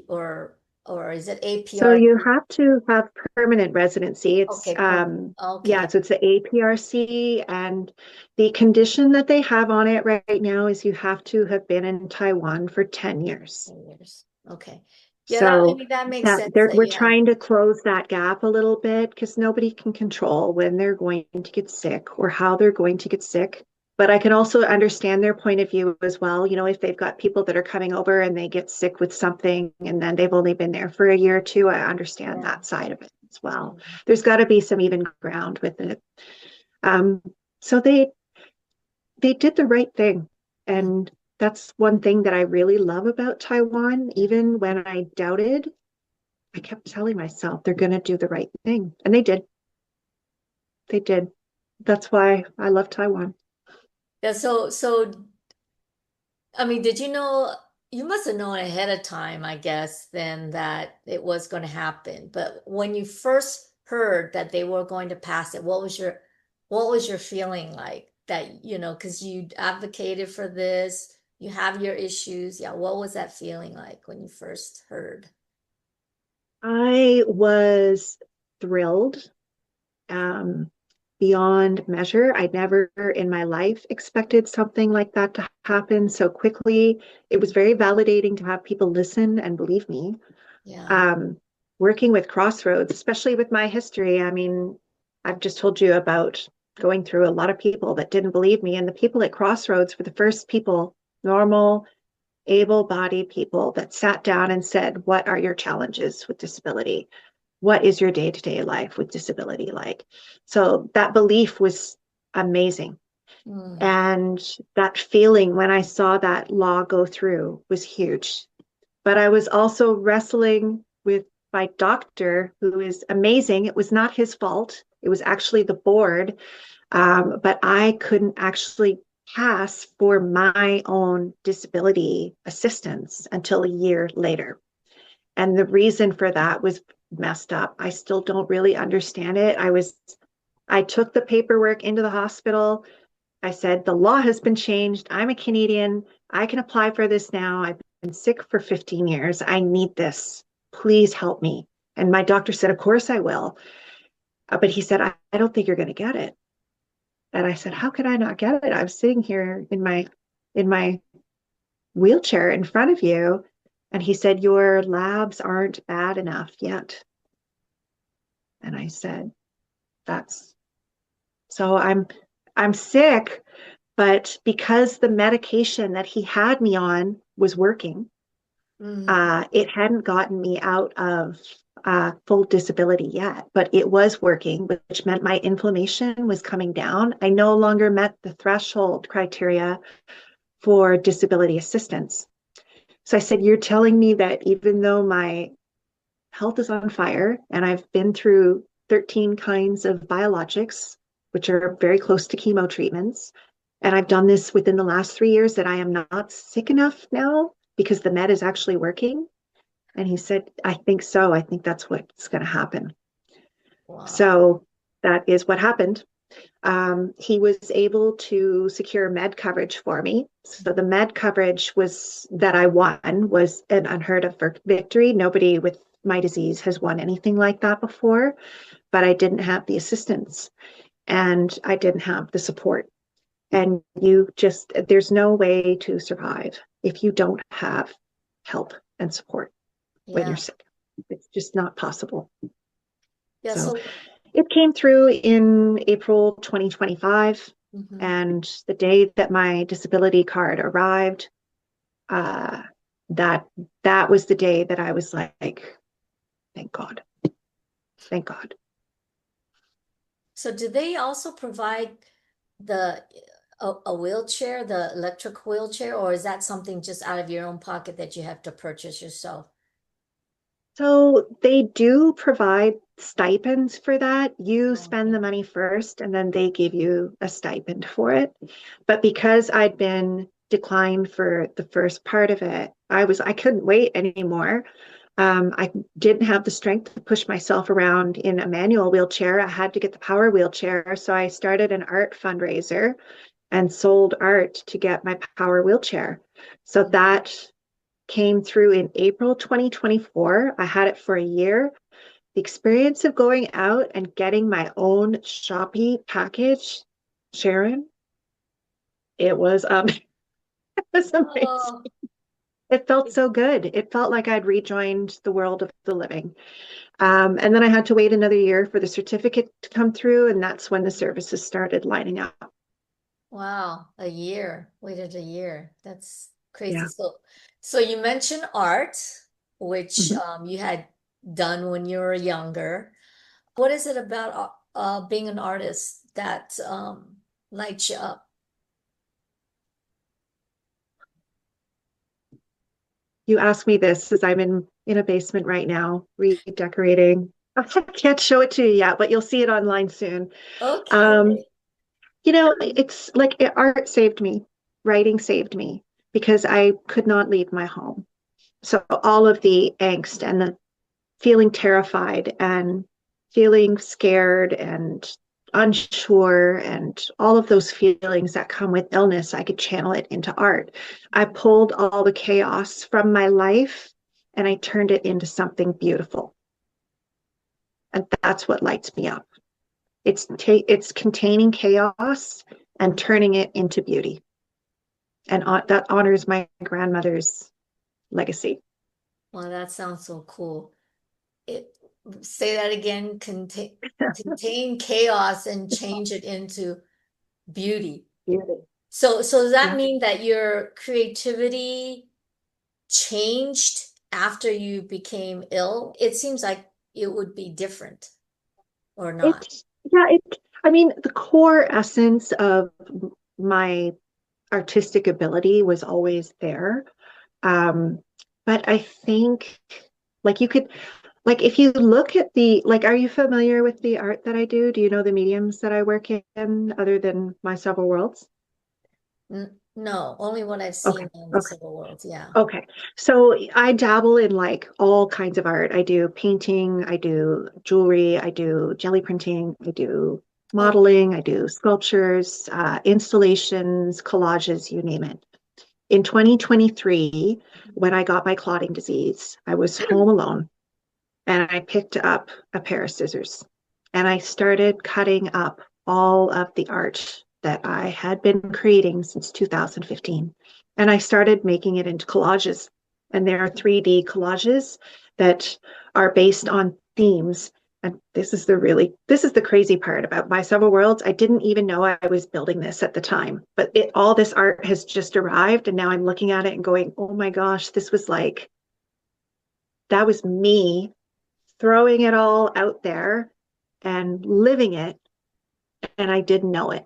or is it So you APRC? have to have permanent residency. Okay, permanent. Yeah, Okay. so it's the APRC, and the condition that they have on it right now is you have to have been in Taiwan for 10 years. 10 years. Okay. Yeah, that, I So mean, that makes that sense there, that we're you have. trying to close that gap a little bit because nobody can control when they're going to get sick or how they're going to get sick. But I can also understand their point of view as well. You know, if they've got people that are coming over and they get sick with something and then they've only been there for a year or two, I understand Yeah. that side of it as well. There's got to be some even ground with it. Um, so they did the right thing. Mm. And that's one thing that I really love about Taiwan. Even when I doubted, I kept telling myself they're going to do the right thing. And they did. They did. That's why I love Taiwan. Yeah, so I mean, did you know, you must have known ahead of time, I guess, then that it was going to happen. But when you first heard that they were going to pass it, what was your feeling like that, because you advocated for this, you have your issues. Yeah, what was that feeling like when you first heard? I was thrilled, um, beyond measure. I never in my life expected something like that to happen so quickly. It was very validating to have people listen and believe me. Yeah. um, Working with Crossroads, especially with my history. I mean, I've just told you about going through a lot of people that didn't believe me. And the people at Crossroads were the first people, normal, able bodied people that sat down and said, what are your challenges with disability? What is your day to day life with disability like? So that belief was amazing. Mm. And that feeling when I saw that law go through was huge. But I was also wrestling with my doctor, who is amazing. It was not his fault. It was actually the board. But I couldn't actually pass for my own disability assistance until a year later. And the reason for that was messed up. I still don't really understand it. I took the paperwork into the hospital. I said, the law has been changed. I'm a Canadian. I can apply for this now. I've been sick for 15 years. I need this. Please help me. And my doctor said, of course I will. But he said, I don't think you're going to get it. And I said, how could I not get it? I'm sitting here in my wheelchair in front of you. And he said, your labs aren't bad enough yet. And I said, that's so I'm sick, but because the medication that he had me on was working, Mm. it hadn't gotten me out of full disability yet, but it was working, which meant my inflammation was coming down. I no longer met the threshold criteria for disability assistance. So I said, you're telling me that even though my health is on fire and I've been through 13 kinds of biologics, which are very close to chemo treatments, and I've done this within the last 3 years, that I am not sick enough now because the med is actually working. And he said, I think so. I think that's what's going to happen. Wow. So that is what happened. He was able to secure med coverage for me. So the med coverage was that I won was an unheard of victory. Nobody with my disease has won anything like that before, but I didn't have the assistance and I didn't have the support. And there's no way to survive if you don't have help and support when you're Yeah. sick. It's just not possible. Yeah. So So, it came through in April 2025. mhm. And the day that my disability card arrived, uh, that that was the day that I was like, thank God, thank God. So do they also provide the a wheelchair, the electric wheelchair, or is that something just out of your own pocket that you have to purchase yourself? So they do provide stipends for that. You Oh, spend okay. the money first, and then they give you a stipend for it. But because I'd been declined for the first part of it, I couldn't wait anymore. I didn't have the strength to push myself around in a manual wheelchair. I had to get the power wheelchair. So I started an art fundraiser and sold art to get my power wheelchair. So Mhm. that came through in April 2024. I had it for a year. The experience of going out and getting my own Shopee package, Sharon, it was it was amazing. Oh, It felt so good. It felt like I'd rejoined the world of the living. And then I had to wait another year for the certificate to come through, and that's when the services started lining up. Wow, a year. Waited a year. That's crazy. Yeah. So you mentioned art, which Mhm. you had done when you were younger. What is it about being an artist that lights you up? You asked me this as I'm in a basement right now, redecorating. I can't show it to you yet, but you'll see it online soon. Um, Okay. it's like art saved me, writing saved me because I could not leave my home. So all of the angst and the feeling terrified and feeling scared and unsure and all of those feelings that come with illness, I could channel it into art. I pulled all the chaos from my life and I turned it into something beautiful. And that's what lights me up. It's containing chaos and turning it into beauty. And that honors my grandmother's legacy. Well, that sounds so cool. It Say that again, contain chaos and change it into beauty. Beauty. So does that Yeah. mean that your creativity changed after you became ill? It seems like it would be different or not. It, yeah, I mean, the core essence of my artistic ability was always there. Um, but I think like you could, like if you look at are you familiar with the art that I do? Do you know the mediums that I work in other than my several worlds? No, only what I've Okay. seen in the Okay. civil world. Yeah. Okay. So I dabble in like all kinds of art. I do painting, I do jewelry, I do jelly printing, I do Oh, modeling, I do sculptures, installations, collages, you name it. In 2023, when I got my clotting disease, I was home alone and I picked up a pair of scissors and I started cutting up all of the art that I had been creating since 2015. And I started making it into collages. And there are 3D collages that are based on themes. And this is the crazy part about my several worlds. I didn't even know I was building this at the time, but all this art has just arrived. And now I'm looking at it and going, oh my gosh, that was me throwing it all out there and living it, and I didn't know it.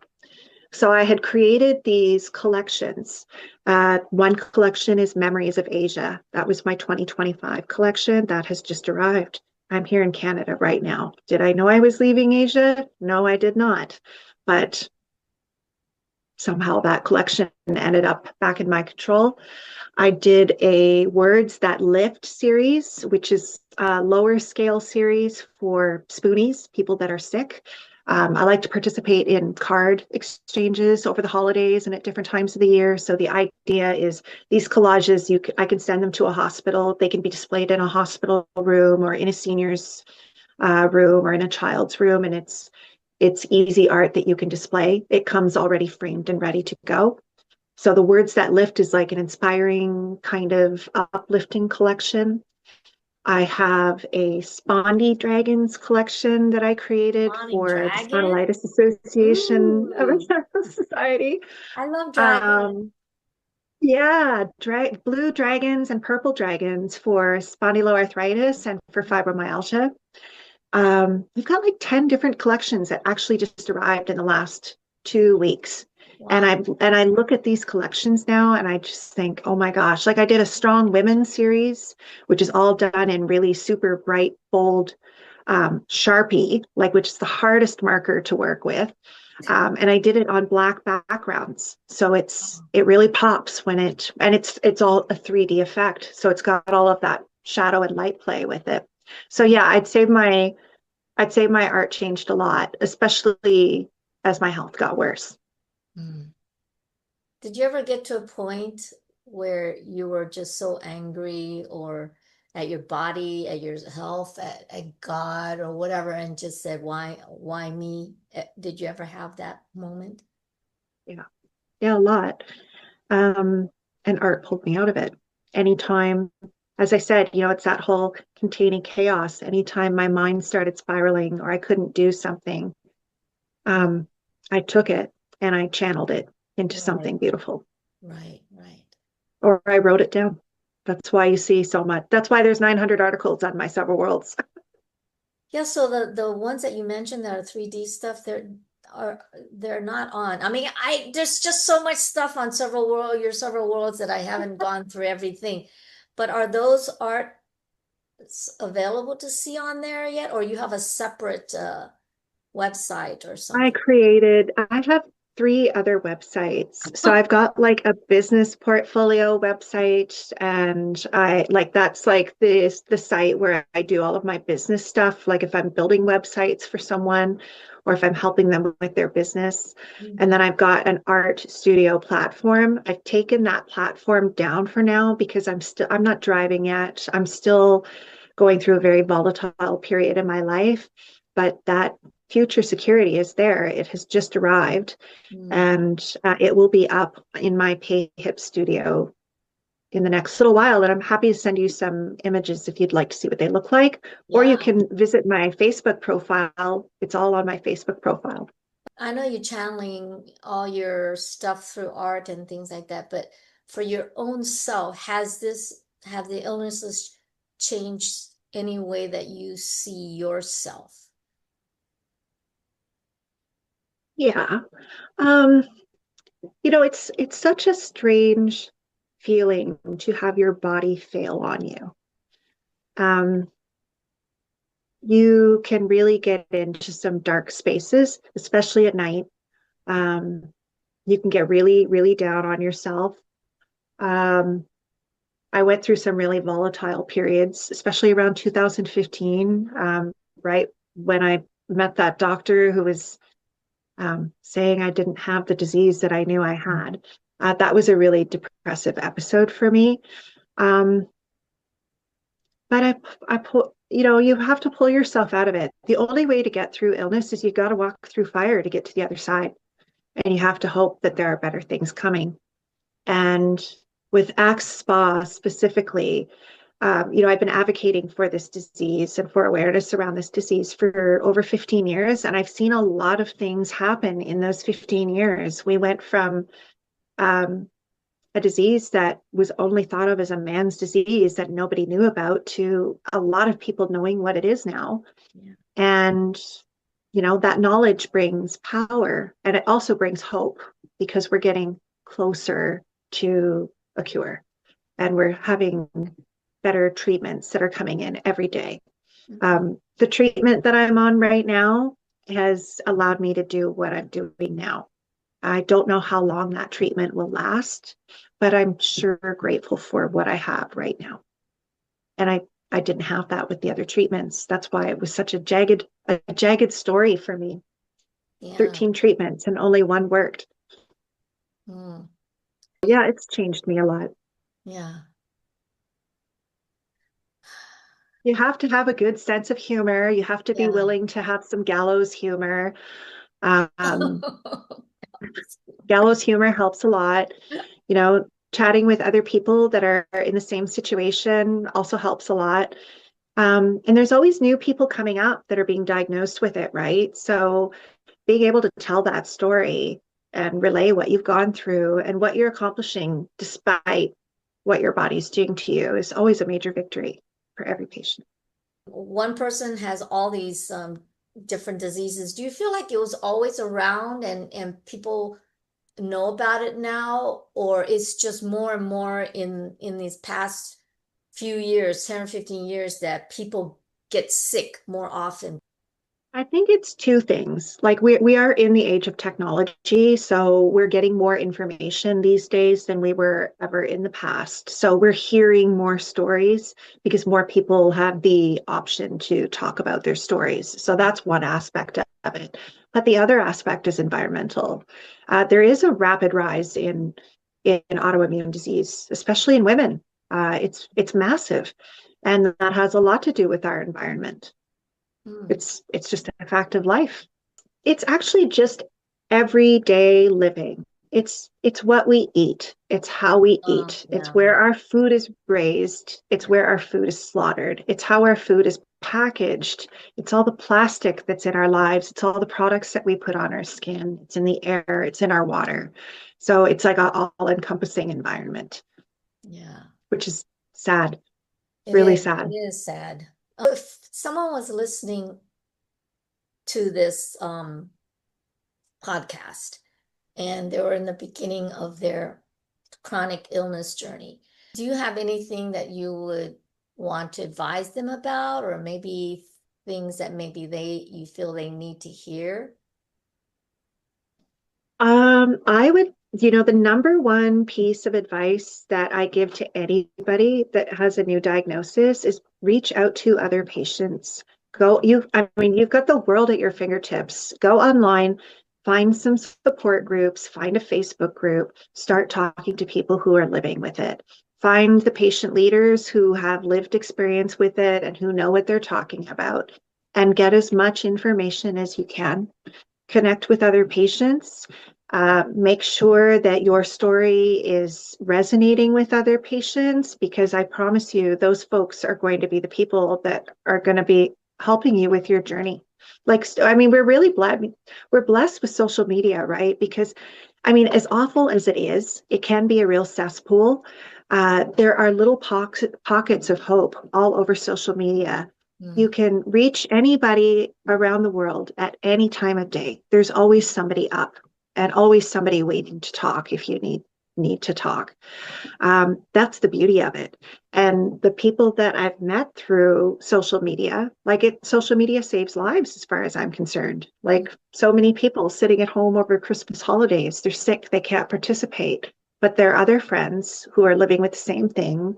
So I had created these collections. One collection is Memories of Asia. That was my 2025 collection. That has just arrived. I'm here in Canada right now. Did I know I was leaving Asia? No, I did not. But somehow that collection ended up back in my control. I did a Words That Lift series, which is a lower scale series for spoonies, people that are sick. I like to participate in card exchanges over the holidays and at different times of the year. So the idea is these collages, I can send them to a hospital. They can be displayed in a hospital room or in a senior's room or in a child's room, and it's easy art that you can display. It comes already framed and ready to go. So the Words That Lift is like an inspiring kind of uplifting collection. I have a Spondy Dragons collection that I created Bonnie for the Dragon. Spondylitis Association of Ooh, Society. I love dragon. Um, yeah, blue dragons and purple dragons for spondyloarthritis and for fibromyalgia. We've got like 10 different collections that actually just arrived in the last 2 weeks. And Wow. I look at these collections now and I just think, oh my gosh, like I did a strong women series, which is all done in really super bright, bold Sharpie, like which is the hardest marker to work with. And I did it on black backgrounds. So it really pops it's all a 3D effect. So it's got all of that shadow and light play with it. So yeah, I'd say my art changed a lot, especially as my health got worse. Mm. Did you ever get to a point where you were just so angry or at your body, at your health, at God or whatever, and just said, why me? Did you ever have that moment? Yeah, yeah, a lot. Um, and art pulled me out of it. anytime, as I said, it's that whole containing chaos. Anytime my mind started spiraling or I couldn't do something, um, I took it and I channeled it into Right, something beautiful, right, right. or I wrote it down. That's why you see so much. That's why there's 900 articles on my several worlds. Yeah, so the ones that you mentioned that are 3D stuff, are they're not on. I mean, I there's just so much stuff on your several worlds that I haven't gone through everything. But are those art available to see on there yet, or you have a separate website or something? I have three other websites. So I've got like a business portfolio website, and that's like the site where I do all of my business stuff. Like if I'm building websites for someone or if I'm helping them with their business. And Mhm. then I've got an art studio platform. I've taken that platform down for now because I'm not driving yet. I'm still going through a very volatile period in my life, but that future security is there. It has just arrived, Mm. and it will be up in my Pay Hip studio in the next little while. And I'm happy to send you some images if you'd like to see what they look like, or you Yeah, can visit my Facebook profile. It's all on my Facebook profile. I know you're channeling all your stuff through art and things like that, but for your own self, have the illnesses changed any way that you see yourself? Yeah. Um, it's such a strange feeling to have your body fail on you. Um, you can really get into some dark spaces, especially at night. Um, you can get really, really down on yourself. Um, I went through some really volatile periods, especially around 2015, right when I met that doctor who was saying I didn't have the disease that I knew I had. That was a really depressive episode for me. Um, but you have to pull yourself out of it. The only way to get through illness is you got to walk through fire to get to the other side. And you have to hope that there are better things coming. And with Axe Spa specifically, I've been advocating for this disease and for awareness around this disease for over 15 years. And I've seen a lot of things happen in those 15 years. We went from um, a disease that was only thought of as a man's disease that nobody knew about to a lot of people knowing what it is now. Yeah. And, that knowledge brings power and it also brings hope because we're getting closer to a cure and we're having better treatments that are coming in every day. Mhm. The treatment that I'm on right now has allowed me to do what I'm doing now. I don't know how long that treatment will last, but I'm sure grateful for what I have right now. And I didn't have that with the other treatments. That's why it was such a jagged story for me. Yeah. 13 treatments and only one worked. Mm. Yeah, it's changed me a lot. Yeah. You have to have a good sense of humor. You have to be Yeah. willing to have some gallows humor. Um, gallows humor helps a lot. Chatting with other people that are in the same situation also helps a lot. And there's always new people coming up that are being diagnosed with it, right? So being able to tell that story and relay what you've gone through and what you're accomplishing despite what your body's doing to you is always a major victory for every patient. One person has all these different diseases. Do you feel like it was always around and people know about it now, or it's just more and more in these past few years, 10 or 15 years, that people get sick more often? I think it's two things. Like we are in the age of technology, so we're getting more information these days than we were ever in the past. So we're hearing more stories because more people have the option to talk about their stories. So that's one aspect of it. But the other aspect is environmental. There is a rapid rise in autoimmune disease, especially in women. It's massive, and that has a lot to do with our environment. Hmm. It's just a fact of life. It's actually just everyday living. It's what we eat. It's how we eat. It's Yeah, where our food is raised. It's where our food is slaughtered. It's how our food is packaged. It's all the plastic that's in our lives. It's all the products that we put on our skin. It's in the air. It's in our water. So it's like an all-encompassing environment, yeah. which is sad, It really is. sad. It is sad. If someone was listening to this podcast and they were in the beginning of their chronic illness journey, do you have anything that you would want to advise them about, or maybe things that maybe you feel they need to hear? I would, the number one piece of advice that I give to anybody that has a new diagnosis is reach out to other patients. I mean, you've got the world at your fingertips. Go online, find some support groups, find a Facebook group, start talking to people who are living with it. Find the patient leaders who have lived experience with it and who know what they're talking about, and get as much information as you can. Connect with other patients. Make sure that your story is resonating with other patients, because I promise you, those folks are going to be the people that are going to be helping you with your journey. I mean, we're blessed with social media, right? Because, I mean, as awful as it is, it can be a real cesspool. There are little pockets of hope all over social media. You can reach anybody around the world at any time of day. There's always somebody up and always somebody waiting to talk if you need to talk. That's the beauty of it. And the people that I've met through social media, social media saves lives as far as I'm concerned. Like, so many people sitting at home over Christmas holidays, they're sick, they can't participate, but their other friends who are living with the same thing,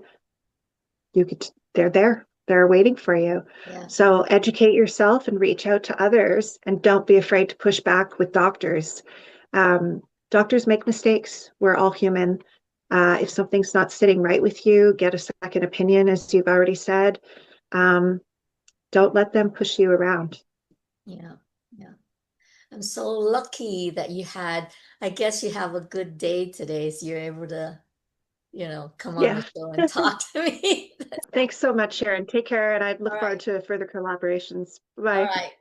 they're there. They're waiting for you. Yeah. So educate yourself and reach out to others, and don't be afraid to push back with doctors. Doctors make mistakes. We're all human. If something's not sitting right with you, get a second opinion, as you've already said. Don't let them push you around. Yeah, yeah. I'm so lucky that I guess you have a good day today, so you're able to, come on the Yeah. show and talk to me. Thanks so much, Sharon. Take care, and I All look forward right. to further collaborations. All Bye. right.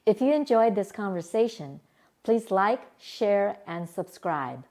If you enjoyed this conversation, please like, share, and subscribe.